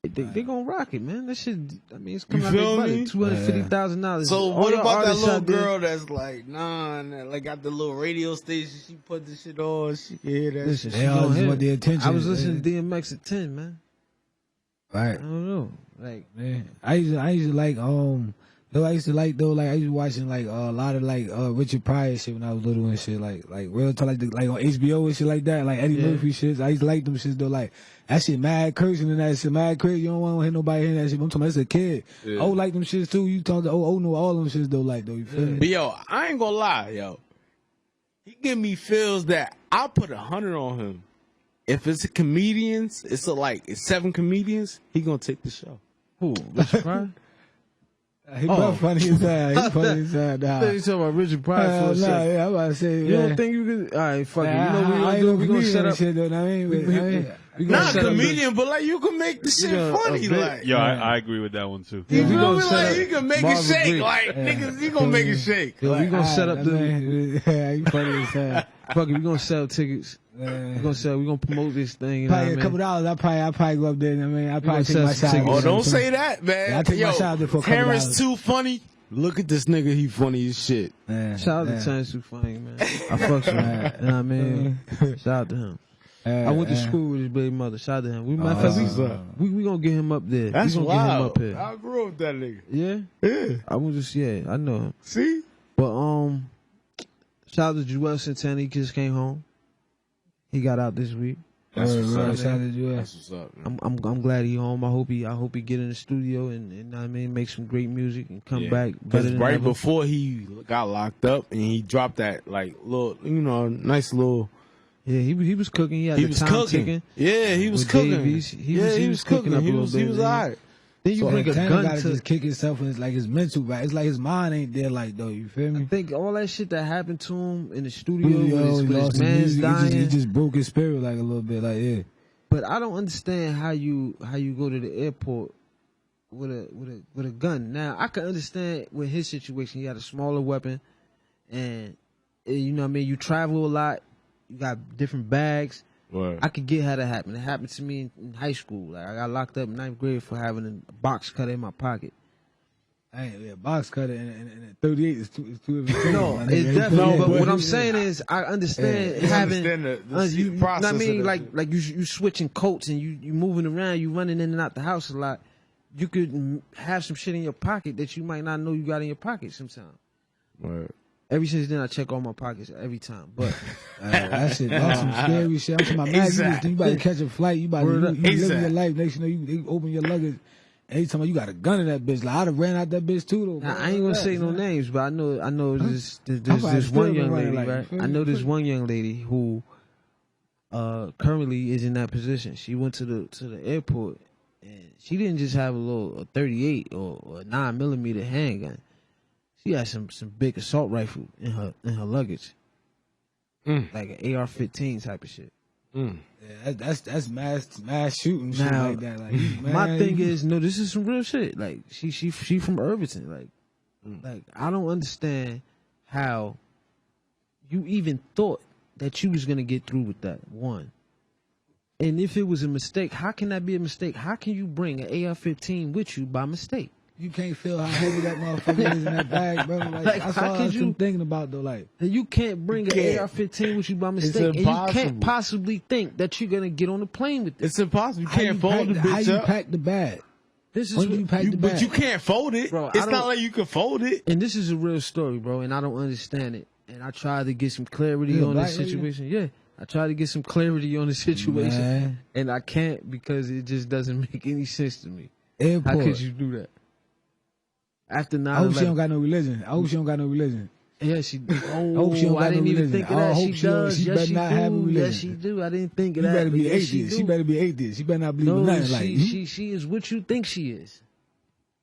They gonna rock it, man. That shit. I mean, it's coming out their money. $250,000. So what about that little girl that's like, like got the little radio station? She put the shit on. She can hear that. Listen, they always want the attention. I was listening to DMX at 10, man. Right. I don't know. Like, man, I used to like I used to watching like a lot of like Richard Pryor shit when I was little and shit, like real talk, like on HBO and shit like that, like Eddie Murphy shit. I used to like them shits though, like that shit mad cursing and that shit mad crazy. You don't want to hear nobody hearing that shit. I'm talking about as a kid. Yeah. Oh, like them shits too. You talk to know all them shits though, like though. You feel me? But yo, I ain't gonna lie, yo. He give me feels that I put 100 on him. If it's a comedians, it's 7 comedians. He gonna take the show. Who? Richard Pryor? He funny as hell. He funny as hell. Nah. You talking about Richard Pryor for a second. Yeah, I'm about to say. You don't think you could? All right, fuck it. You know what we gonna do? We gonna set up. Shit, though, not a comedian, but like you can make the shit funny. Like, yeah, I agree with that one too. You feel me? Like you can make it shake. Like niggas, you gonna make it shake. We gonna set up the. Yeah, you funny as hell. Fuck it, we gonna sell tickets. We gonna promote this thing. You probably a couple dollars. I probably go up there. I mean, I probably take my shot. Oh, don't say that, man. I take my shot there for a couple dollars. Terrence too funny. Look at this nigga. He funny as shit. Shout out to Chainz too funny, man. I fucks with him. You know what I mean? Shout out to him. I went to school with his baby mother. Shout out to him. We gonna get him up there. That's we gonna wild. Get him up here. I grew up with that nigga. Yeah? Yeah. I know him. See? But shout out to Joel Santana. He just came home. He got out this week. That's what's up. That's what's up, man. I'm glad he home. I hope he get in the studio and I mean make some great music and come back better than right ever. Before he got locked up and he dropped that like little, nice little. Yeah, he was cooking. He was cooking. Ticking. Yeah, he was cooking. He was cooking up a little bit. He was alright. Then you bring a gun gotta to just kick himself and it's like his mental back. It's like his mind ain't there like though. You feel me? I think all that shit that happened to him in the studio with his man's dying. He just broke his spirit like a little bit. Like yeah. But I don't understand how you go to the airport with a gun. Now I can understand with his situation. He had a smaller weapon, and you know what I mean. You travel a lot. You got different bags. Right. I could get how that happened. It happened to me in high school. Like I got locked up in 9th grade for having a box cutter in my pocket. Box cutter and a 38 is too No, it's definitely. But what I'm saying is, I understand having. the process. I mean, like you switching coats and you moving around, you running in and out the house a lot. You could have some shit in your pocket that you might not know you got in your pocket sometimes. Right. Ever since then, I check all my pockets every time. But that's some scary shit. I'm talking about, you about to catch a flight. You about to live your life. Next, you open your luggage. Every time you got a gun in that bitch. Like I'd have ran out that bitch too though. Now, I ain't gonna say no names, but I know there's this one young lady, right? I know this one young lady who currently is in that position. She went to the airport and she didn't just have a 38 or a 9mm handgun. She had some big assault rifle in her luggage, like an AR-15 type of shit. Yeah, that's mass shooting shit now, like that. Like, my thing is, no, this is some real shit. Like she from Irvington. Like I don't understand how you even thought that you was gonna get through with that one. And if it was a mistake, how can that be a mistake? How can you bring an AR-15 with you by mistake? You can't feel how heavy that motherfucker is in that bag, bro. Like that's all I'm thinking about though. Like you can't bring an AR-15 with you by mistake, and you can't possibly think that you're gonna get on a plane with it. It's impossible. You can't fold the bitch up. How you pack the bag? This is when you pack the bag. But you can't fold it, bro. It's not like you can fold it. And this is a real story, bro. And I don't understand it. And I tried to get some clarity on this situation. Yeah, I tried to get some clarity on the situation, and I can't because it just doesn't make any sense to me. Airport. How could you do that? After 9/11. I hope she don't got no religion. Yeah, she. Oh, I hope she don't got I didn't no even religion. think of that. She does. She Yes, better she not do. have a religion. Yes, she do. I didn't think of that. She better be yes, atheist. She better be atheist. She better not believe in nothing like. She is what you think she is.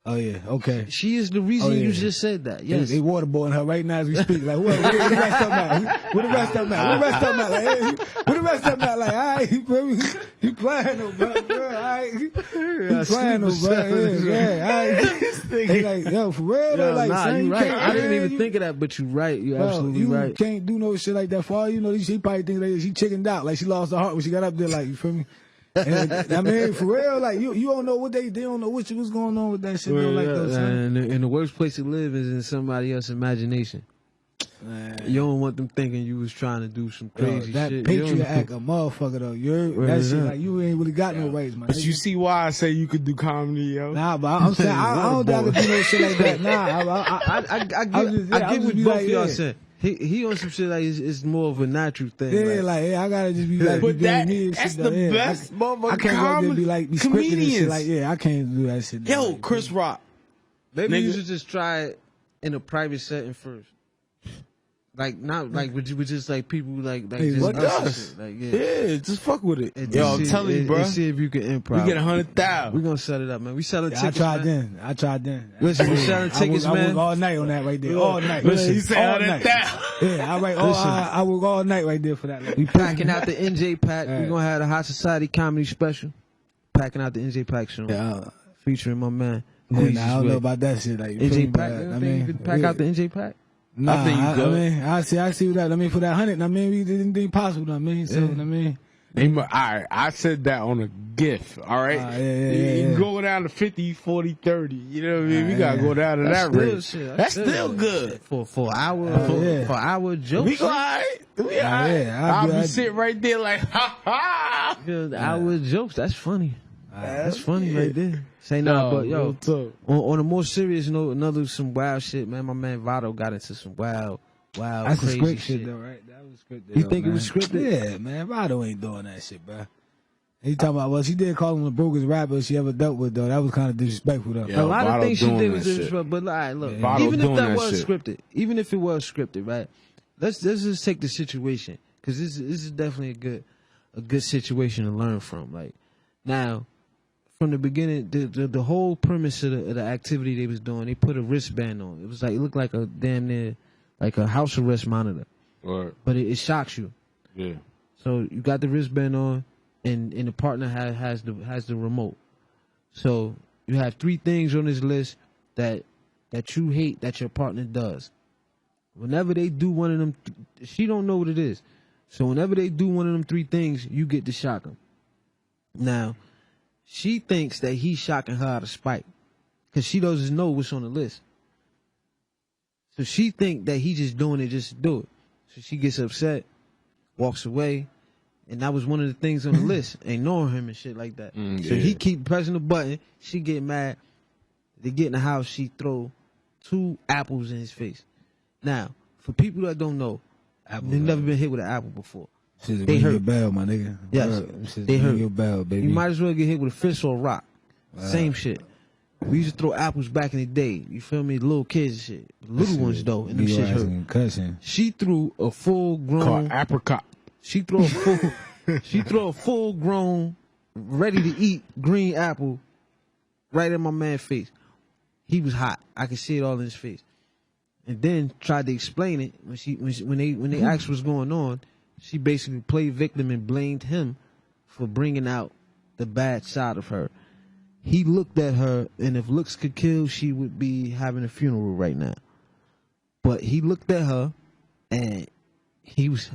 Oh yeah, okay. She is the reason you just said that. Yes, they waterboarding her right now as we speak. Like, what the rest of them at? What the rest of them at? What the rest of them at? Like, hey, what the rest of them at? Like, all right, bro, he playing though, bro. All right, he playing though, bro. Yeah, all right. They like, yo, for real though, like, nah, you right. I didn't even think of that, but you right. You absolutely right. You can't do no shit like that for all you know. She probably think like she chickened out, like she lost her heart when she got up there. Like, you feel me? And, I mean, for real, like you don't know what they don't know what's going on with that shit. Well, like those, and the worst place to live is in somebody else's imagination. Man. You don't want them thinking you was trying to do some crazy that shit. That Patriot Act, a motherfucker though. That shit like you ain't really got no rights, man. But you see why I say you could do comedy, yo? Nah, but I'm saying I don't think I could do no shit like that. Nah, I get what both of y'all said. He on some shit like it's more of a natural thing. Yeah, like I gotta just be like, but that's the best motherfucker. I can't go there and be like be scripted and shit. Like, I can't do that shit. Yo, like, Chris Rock. Maybe you should just try it in a private setting first. Like not like with just like people like just us. Like just fuck with it. Yo, I'm telling you, bro. Let's see if you can improv. We get 100,000. We gonna set it up, man. We selling tickets. I tried then. Listen, we selling tickets, man. I work all night on that right there. All night. Listen, you say 100,000. Yeah, I work all night right there for that. Like, we packing out the NJ pack. We gonna have the Hot Society comedy special. Packing out the NJ pack soon. Yeah, featuring my man. I don't know about that shit. Like NJ pack. I mean, you could pack out the NJ pack. Nah, I think you go. I see what that. I mean, for that 100, I mean, we didn't think possible. I mean, so I mean, all right, I said that on a gift. All right, you go down to 50, 40, 30. You know what I mean? We gotta go down to that rate. That's still good for our jokes. We go all right. We all right. I'll be sitting right there like ha ha. Our jokes. That's funny. That's funny right there. Say no, but yo, on a more serious note, some wild shit, man. My man Vado got into some wild, that's crazy script shit though, right? That was scripted. You think it was scripted? Yeah, man. Vado ain't doing that shit, bro. He talking about, well, she did call him the brokest rapper she ever dealt with, though. That was kind of disrespectful, though. A lot of things she did was disrespectful, but look, even if that was scripted, even if it was scripted, right? Let's just take the situation, because this is definitely a good situation to learn from. Like, now, from the beginning, the whole premise of the activity they was doing, they put a wristband on. It was like, it looked like a damn near, like a house arrest monitor. Right. But it shocks you. Yeah. So you got the wristband on, and the partner has the remote. So you have 3 things on this list that you hate that your partner does. Whenever they do one of them, she don't know what it is. So whenever they do one of them 3 things, you get to shock them. Now, she thinks that he's shocking her out of spite, because she doesn't know what's on the list. So she think that he just doing it just to do it. So she gets upset, walks away, and that was one of the things on the list, ignoring him and shit like that. So he keep pressing the button. She get mad. They get in the house. She throw 2 apples in his face. Now, for people that don't know, they've never been hit with an apple before. They hurt your bell, my nigga. Yes, they hurt your bell, baby. You might as well get hit with a fist or a rock. Same shit. We used to throw apples back in the day. You feel me? Little kids and shit. Little ones though, and them shit hurt. She threw a full grown apricot. She throw a full grown, ready to eat green apple right in my man's face. He was hot. I could see it all in his face. And then tried to explain it when they asked what's going on. She basically played victim and blamed him for bringing out the bad side of her. He looked at her, and if looks could kill, she would be having a funeral right now. But he looked at her, and he was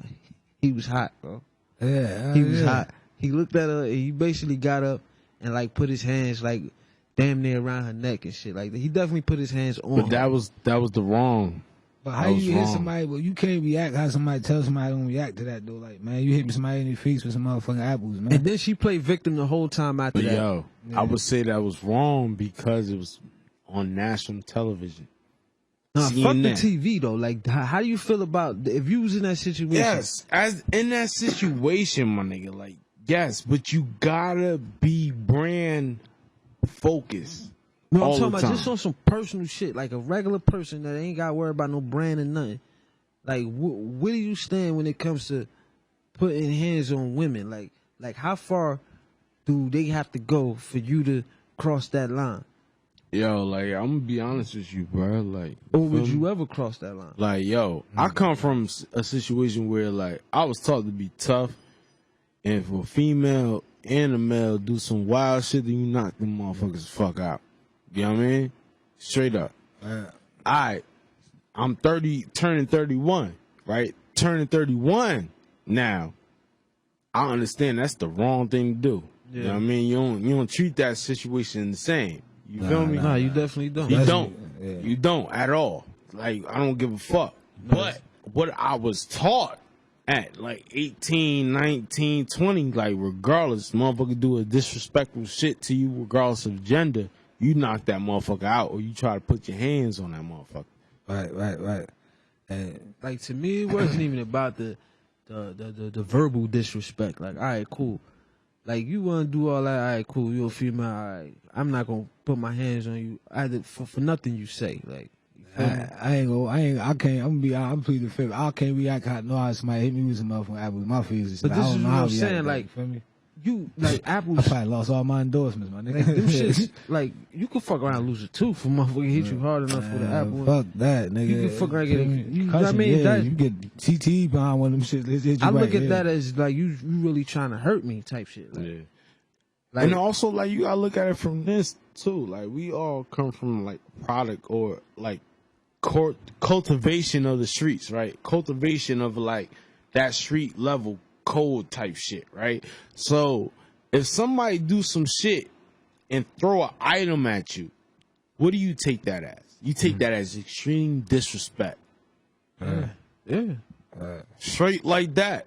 hot, bro. Yeah, he was hot. He looked at her, and he basically got up and like put his hands like damn near around her neck and shit like that. He definitely put his hands on. But that was the wrong. But how you hit somebody? Well, you can't react how somebody tells somebody don't react to that though. Like, man, you hit somebody in the face with some motherfucking apples, man. And then she played victim the whole time after that. Yo, I would say that was wrong because it was on national television. Nah, fuck the TV though. Like, how do you feel about if you was in that situation? Yes, as in that situation, my nigga. Like, yes, but you gotta be brand focused. No, I'm talking about just on some personal shit, like a regular person that ain't got to worry about no brand or nothing. Like, where do you stand when it comes to putting hands on women? Like how far do they have to go for you to cross that line? Yo, like, I'm gonna be honest with you, bro. Like, or would you ever cross that line? Like, yo, I come from a situation where, like, I was taught to be tough, and for a female and a male do some wild shit, then you knock them motherfuckers the fuck out. You know what I mean? Straight up. Alright, I'm 30, turning 31, right? Turning 31 now. I understand that's the wrong thing to do. Yeah. You know what I mean? You don't treat that situation the same. You feel me? Nah, you definitely don't. You don't. Yeah. You don't at all. Like, I don't give a fuck. But what I was taught at like 18, 19, 20, like, regardless, motherfucker do a disrespectful shit to you regardless of gender, you knock that motherfucker out, or you try to put your hands on that motherfucker. Right. And like, to me, it wasn't even about the verbal disrespect. Like, all right, cool. Like, you want to do all that, all right, cool. You're a female, all right. I'm not gonna put my hands on you either for nothing you say. Like, I'm pleading the fifth. I can't react how somebody hit me with some motherfucking apples in my face. But this is what I'm saying. Like, you like apples. I probably lost all my endorsements, my nigga. Them shits, like, you could fuck around and lose a tooth for motherfucker hit you hard enough with an apple. Fuck that, nigga. You can fuck around and get you know what I mean? Yeah, you get CTE behind one of them shits. I look at that as like you really trying to hurt me type shit. Like, like, and also, like, you gotta look at it from this too. Like, we all come from like product or like cultivation of the streets, right? Cultivation of like that street level code type shit, right? So if somebody do some shit and throw an item at you, what do you take that as? You take that as extreme disrespect. Straight like that.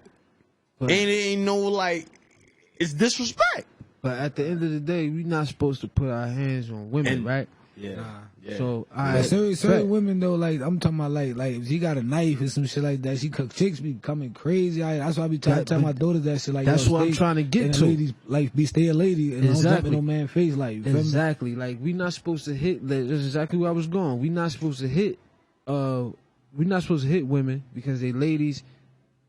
And it ain't no, like, it's disrespect. But at the end of the day, we're not supposed to put our hands on women, right? Yeah. So certain women though, like I'm talking about, like if she got a knife or some shit like that, chicks be coming crazy. That's why I be trying to tell my daughter that shit. Like that's what I'm trying to get to. Ladies, like stay a lady and don't jump in no man's face. Like exactly, like we not supposed to hit. That's exactly where I was going. We not supposed to hit. We're not supposed to hit women because they ladies.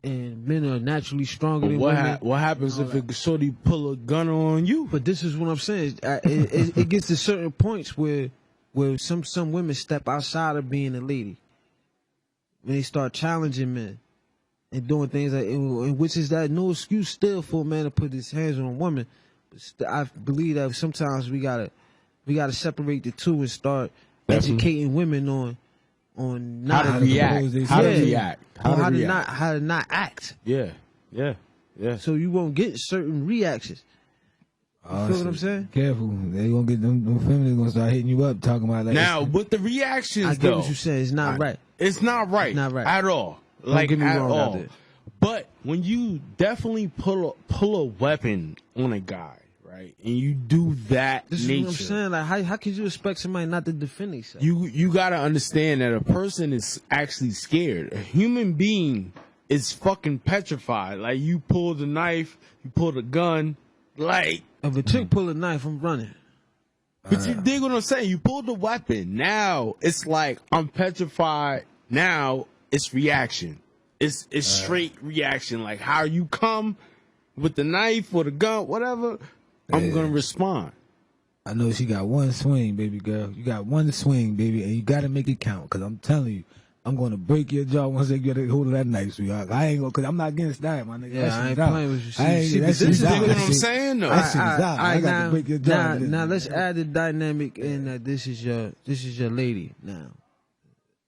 And men are naturally stronger than women. What happens if a shorty pull a gun on you? But this is what I'm saying. It gets to certain points where some women step outside of being a lady. When they start challenging men and doing things like, which is that no excuse still for a man to put his hands on a woman. But I believe that sometimes we gotta separate the two and start educating women on not how to react, how to not act. Yeah. So you won't get certain reactions. You feel what I'm saying? Careful, they gonna get them feminists gonna start hitting you up talking about like. Now with the reactions, I get what you saying. It's not right. It's not right. Not right at all. Like at all. But when you definitely pull a weapon on a guy. Right, and you do that. This nature. Is what I'm saying. Like, how could you expect somebody not to defend themselves? You gotta understand that a person is actually scared. A human being is fucking petrified. Like you pull the knife, you pull the gun. Like if a chick pull a knife, I'm running. But you dig what I'm saying? You pull the weapon. Now it's like I'm petrified. Now it's reaction. It's straight reaction. Like how you come with the knife or the gun, whatever. I'm gonna respond. I know she got one swing, baby girl. You got one swing, baby, and you gotta make it count. Cause I'm telling you, I'm gonna break your jaw once they get a hold of that knife, sweetheart. I ain't gonna, cause I'm not against that, my nigga. Yeah, I ain't playing with you. This is what I'm saying, though. I got to break your jaw. Now let's add the dynamic in that this is your lady. Now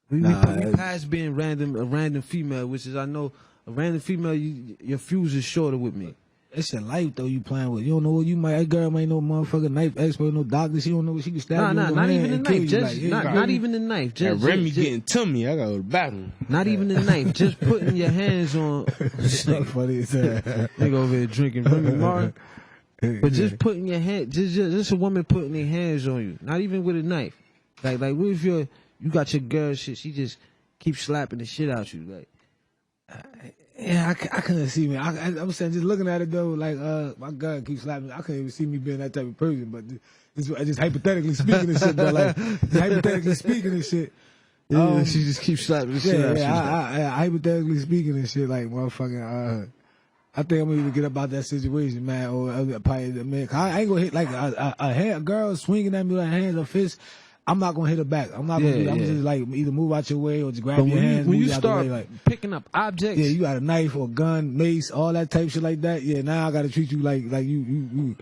we past being a random female, which is I know a random female. Your fuse is shorter with me. It's your life though you playing with. You don't know what that girl might know motherfucking knife expert, no doctor. She don't know what she can stab you. Not even the knife. Just not even the knife. Just Remy getting to me. I gotta go to the bathroom. Not even the knife. Just putting your hands on. Funny as hell. Nigga over here drinking Remy Martin. But just putting your hand, just a woman putting their hands on you. Not even with a knife. Like what if you got your girl shit? She just keeps slapping the shit out you. Like. Yeah, I couldn't see me. I'm saying, just looking at it though, like my God keeps slapping me. I couldn't even see me being that type of person. But just hypothetically speaking and shit, though, like hypothetically speaking and shit. Yeah, she just keeps slapping the shit out. Yeah, hypothetically speaking and shit, like motherfucking. I think I'm gonna even get up out that situation, man. Or probably man, I ain't gonna hit like a girl swinging at me with her hands or fists. I'm not gonna hit her back. I'm not gonna do that. I'm just like either move out your way or just grab your hands. When you start picking up objects, yeah, you got a knife or a gun, mace, all that type shit like that. Yeah, now I gotta treat you like you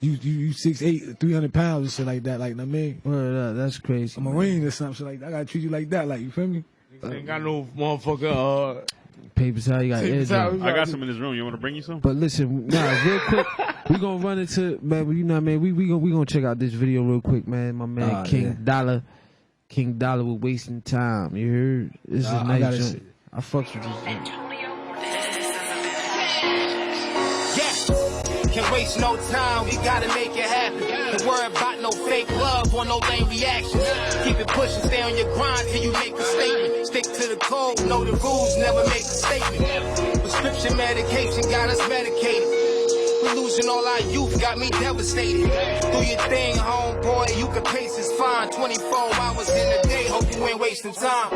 6'8", 300 pounds and shit like that. Like, I mean, that's crazy. A Marine or something like that. I gotta treat you like that. Like, you feel me? Ain't got no motherfucker. Papers how you got edge. I got some in this room. You want to bring you some? But listen, real quick, we gonna run into man. You know what I mean? We gonna check out this video real quick, man. My man King Dollar with Wasting Time. You heard? This is a nice joint. I fucks with this joint. Can't waste no time, we gotta make it happen. Don't worry about no fake love or no lame reaction. Keep it pushing, stay on your grind till you make a statement. Stick to the code, know the rules, never make a statement. Prescription medication got us medicated. We're losing all our youth, got me devastated. Do your thing, homeboy, you can pace is fine. 24 hours in a day, hope you ain't wasting time.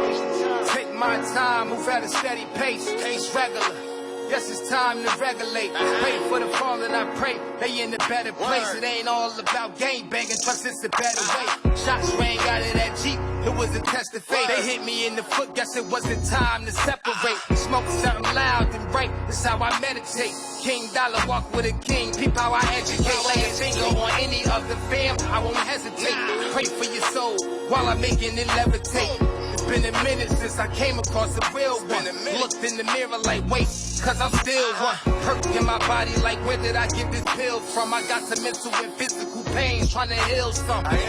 Take my time, move at a steady pace, pace regular. Yes, it's time to regulate. Pray for the fallen, I pray they in a better place. It ain't all about gang banging, trust it's a better way. Shots rang out of that Jeep, it was a test of fate. They hit me in the foot, guess it wasn't time to separate. Smoke something loud and bright, that's how I meditate. King Dollar, walk with a king, peep how I educate. Lay a finger on any other fam, I won't hesitate. Pray for your soul, while I'm making it levitate. It's been a minute since I came across a real one. Looked in the mirror like, wait, cause I'm still one. Hurt in my body like, where did I get this pill from? I got some mental and physical pain, trying to heal something.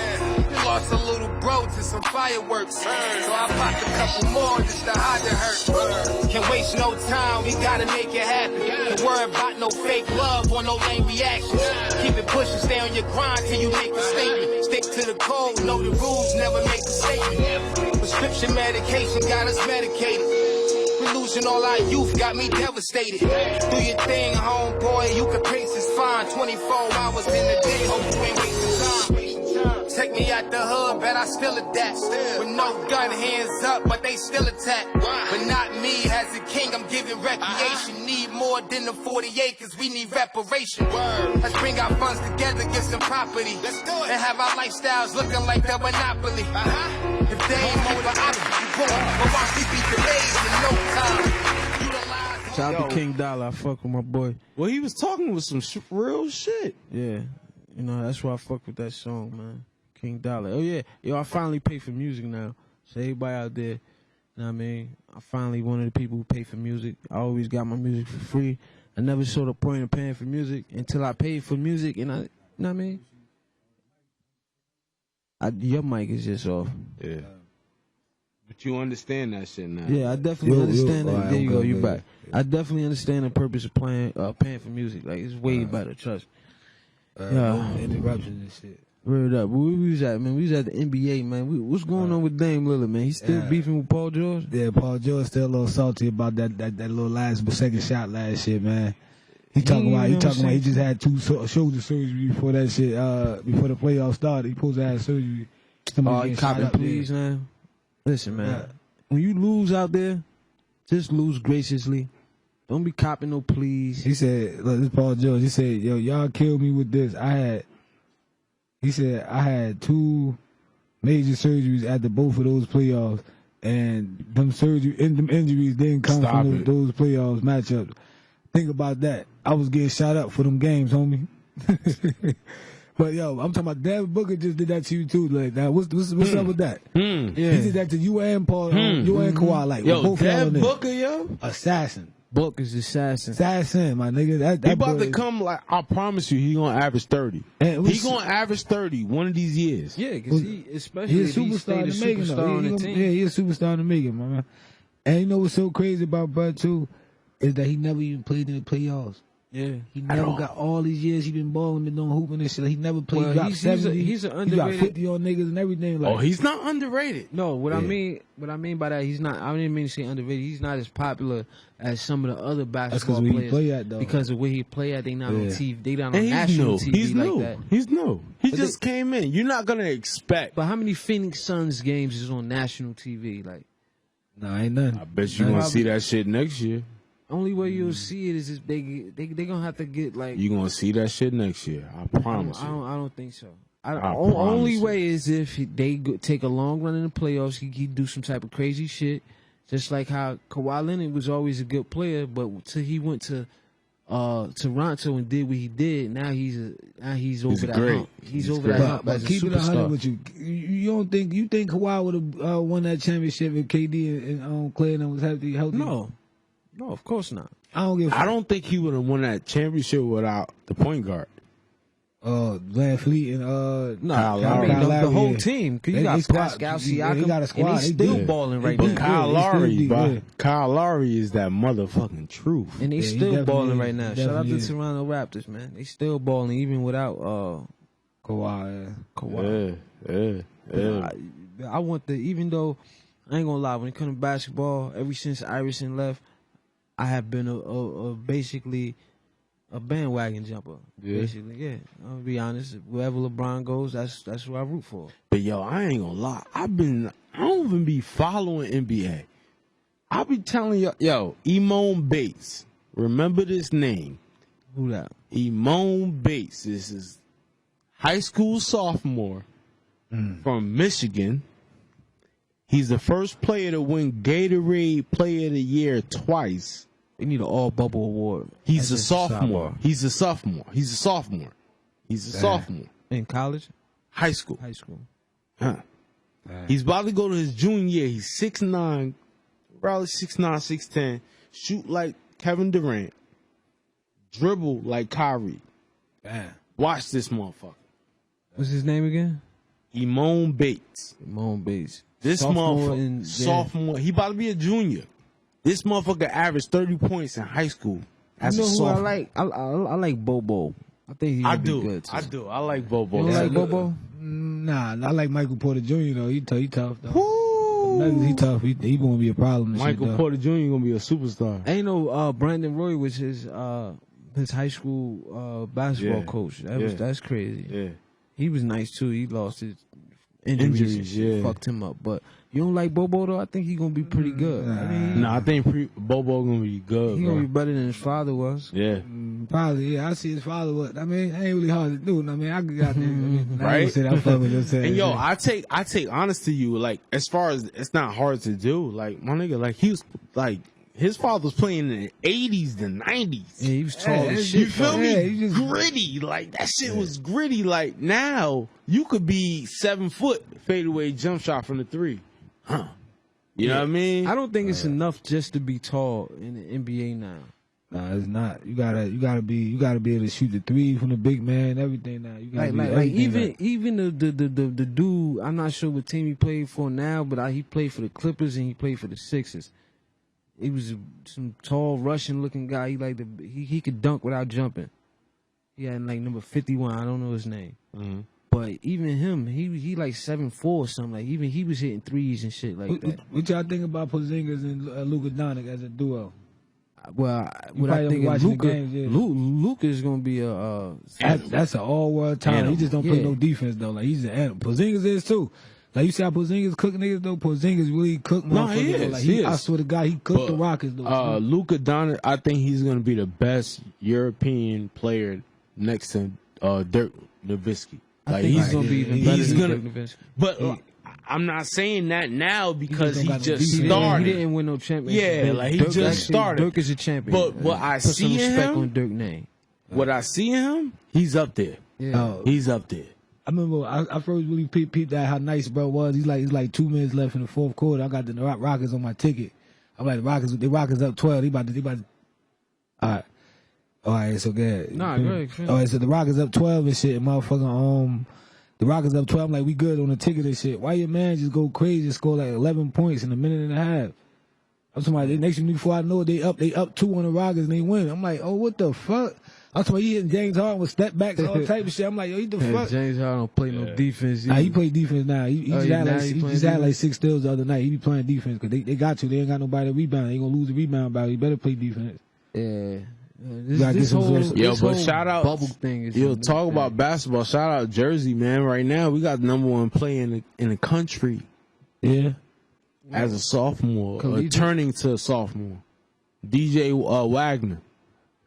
Lost a little bro to some fireworks. So I popped a couple more just to hide the hurt. Can't waste no time, we gotta make it happen. Don't worry about no fake love or no lame reactions. Keep it pushing, stay on your grind till you make a statement. Stick to the code, know the rules, never make a statement. Prescription medication got us medicated. We losing all our youth, got me devastated. Do your thing, homeboy, you can pace is fine. 24 hours in a day, hope you ain't wasting time. Take me out the hood, bet I still adapt. With no gun, hands up, but they still attack. But not me, as a king, I'm giving recreation. Need more than the 40 acres, we need reparation. Let's bring our funds together, get some property. And have our lifestyles looking like the monopoly. If they ain't more the options, you won't. But watch me beat the maze in no time. Shout out to King Dollar, I fuck with my boy. Well, he was talking with some real shit. Yeah, you know, that's why I fuck with that song, man. King Dollar. Oh, yeah. Yo, I finally pay for music now. So everybody out there, you know what I mean? I finally one of the people who pay for music. I always got my music for free. I never saw the point of paying for music until I paid for music, and you know what I mean? Your mic is just off. Yeah. But you understand that shit now. Yeah, I definitely understand that. There you go, you back. I definitely understand the purpose of paying for music. Like, it's way better, trust me. No interruptions and shit. Word up. Where we was at, man? We was at the NBA, man. What's going on with Dame Lillard, man? He still beefing with Paul George? Yeah, Paul George still a little salty about that little second shot last shit, man. He talking about he just had 2 shoulder surgery before that shit, before the playoffs started. He supposed to have surgery. He copping please, man. Listen, man. When you lose out there, just lose graciously. Don't be copping no please. He said, look, this is Paul George. He said, yo, y'all killed me with this. He said, I had 2 major surgeries after both of those playoffs, and them injuries didn't come from those playoffs matchups. Think about that. I was getting shot up for them games, homie. But yo, I'm talking about Devin Booker just did that to you too. Like that. What's up with that? Yeah. He did that to you and Paul, you and Kawhi. Like yo, Devin Booker, yo, assassin. Booker's assassin. Assassin, my nigga. That he about to come. Like I promise you, he gonna average 30. He gonna average 30 one of these years. Yeah, because especially he's a superstar in the making. On the team. Yeah, he's a superstar in the making, man. And you know what's so crazy about Bud too is that he never even played in the playoffs. Yeah, he never got all these years he been balling and doing hooping and shit. He never played. Well, he dropped 70. He's an underrated. He dropped 50 on niggas and everything. Like, he's not underrated. No, what I mean by that, he's not. I didn't mean to say underrated. He's not as popular as some of the other basketball players. He play at, though. Because of where he play at, they not on TV. They not on national TV he's like new. that. He's new. He just came in. You're not gonna expect. But how many Phoenix Suns games is on national TV? Like, nah, ain't nothing. I bet you gonna see that shit next year. Only way you'll see it is if they gonna have to get like. You gonna see that shit next year? I promise you. I don't think so. Only way is if they take a long run in the playoffs. He do some type of crazy shit, just like how Kawhi Leonard was always a good player, but till he went to Toronto and did what he did, now he's over that hump. He's over that hump as a keep superstar. It 100 with you. You don't think Kawhi would have won that championship if KD and Clay was healthy? No, of course not. I don't think he would have won that championship without the point guard. Van Fleet and Kyle Lowry. The whole team. Cause you got Pascal Siakam. They got a squad. And he's still balling right now. Kyle Lowry, bro. Kyle Lowry is that motherfucking truth. And they still balling right now. Shout out to Toronto Raptors, man. They still balling even without Kawhi. Yeah. I want even though I ain't gonna lie, when it comes to basketball, ever since Iverson left, I have been basically a bandwagon jumper. Yeah. Basically, yeah. I'll be honest. Wherever LeBron goes, that's who I root for. But yo, I ain't gonna lie. I don't even be following NBA. I be telling yo, Emone Bates. Remember this name? Who that? Emone Bates. This is high school sophomore from Michigan. He's the first player to win Gatorade Player of the Year twice. They need an all-bubble award. He's a sophomore. He's a sophomore. In college? High school. Huh. He's about to go to his junior year. He's 6'9", probably 6'9", 6'10", shoot like Kevin Durant, dribble like Kyrie. Damn. Watch this motherfucker. What's his name again? Emone Bates. This sophomore. He about to be a junior. This motherfucker averaged 30 points in high school. As you know a who sophomore. I like? I like Bobo. I think he's good too. I do. I like Bobo. You like Bobo? Nah, I like Michael Porter Jr. though. He tough though. He tough. He gonna be a problem. Michael Porter Jr. gonna be a superstar. Ain't no Brandon Roy was his high school basketball coach. That's crazy. Yeah, he was nice too. He lost his injuries fucked him up. But you don't like Bobo though? I think he's gonna be pretty good. I think Bobo gonna be good. He gonna be better than his father was. Yeah. Probably, yeah. I see his father. What I mean, ain't really hard to do. I mean, I got there. Right? I'm fucking with him. And yo, I take honest to you. Like, as far as it's not hard to do. Like, my nigga, like he was like his father was playing in the 80s, the 90s. Yeah, he was tall as shit. You feel me? Gritty. Like that shit was gritty. Like now you could be 7 foot fadeaway jump shot from the 3. Huh? You know what I mean? I don't think it's enough just to be tall in the NBA now. Nah, it's not. You gotta be able to shoot the 3 from the big man, everything now. You gotta even the dude, I'm not sure what team he played for now, but he played for the Clippers and he played for the Sixers. He was some tall Russian looking guy. He could dunk without jumping. He had like number 51. I don't know his name. Mm-hmm. But even him, he like 7'4" or something. Like even he was hitting threes and shit like that. What y'all think about Porzingis and Luka Doncic as a duo? Well, what I think is Luka is gonna be that's an all-world talent. He just don't play no defense though. Like he's an animal. Porzingis is too. Like you see how Porzingis cook niggas though. Porzingis really cook motherfuckers. No, he is. Like, I swear to God, he cooked the Rockets though. Luka Doncic, I think he's gonna be the best European player next to Dirk Nowitzki. Like he's gonna be even better than Dirk Nowitzki. But I'm not saying that now because he just started. He didn't win no championship. Yeah, like he just started. Dirk is a champion. But what I see in him, on Dirk's name. What I see in him, he's up there. Yeah, he's up there. I remember I first really peeped that how nice bro was. He's like 2 minutes left in the fourth quarter. I got the Rockets on my ticket. I'm like the Rockets up 12. They about to. All right, so good. Nah, good. All right, so the Rockets up 12 and shit. And motherfucking the Rockets up 12. I'm like, we good on the ticket and shit. Why your man just go crazy and score like 11 points in a minute and a half? I'm talking about the next thing before I know it, they up 2 on the Rockets and they win. I'm like, oh, what the fuck? I'm talking about he hitting James Harden with step backs, all type of shit. I'm like, yo, what the fuck? James Harden don't play no defense. Nah, he play defense now. He just had like 6 steals the other night. He be playing defense because they got you. They ain't got nobody to rebound. They gonna lose the rebound battle. You better play defense. Yeah. This whole shout out bubble thing is talk about basketball. Shout out Jersey, man. Right now we got the #1 player in the country. Yeah. As a sophomore, turning to a sophomore. DJ Wagner.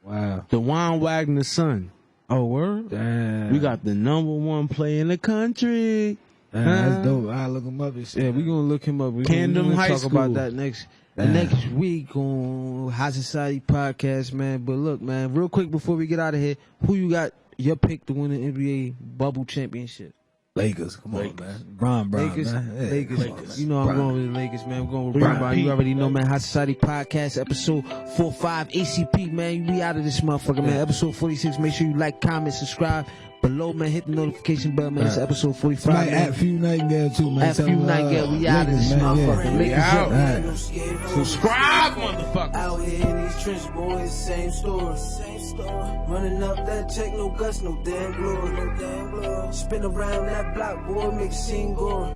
Wow. DeJuan Wagner's son. Oh, word? Damn. We got the #1 player in the country. That's dope. I'll look him up and shit. Yeah, we gonna look him up. We Camden High talk School. about that next week on High Society Podcast, man. But look, man, real quick before we get out of here, who you got your pick to win the NBA bubble championship? Lakers. Come on, man. Bron, Lakers, man. Yeah, Lakers. You know I'm going with the Lakers, man. I'm going with Bron. You already know, man. High Society Podcast, episode 45, ACP, man. We out of this motherfucker, man. Episode 46. Make sure you like, comment, subscribe. Below, man, hit the notification bell, man. It's episode 45. Somebody at Few Nightingale, too, man. At Few Nightingale, we out of this motherfucker. Lakers out. Right. Subscribe, motherfucker. Out here in these trenches, boys, same story. Running up that check, no guts, no damn glory. Spin around that block, boy, make a scene going.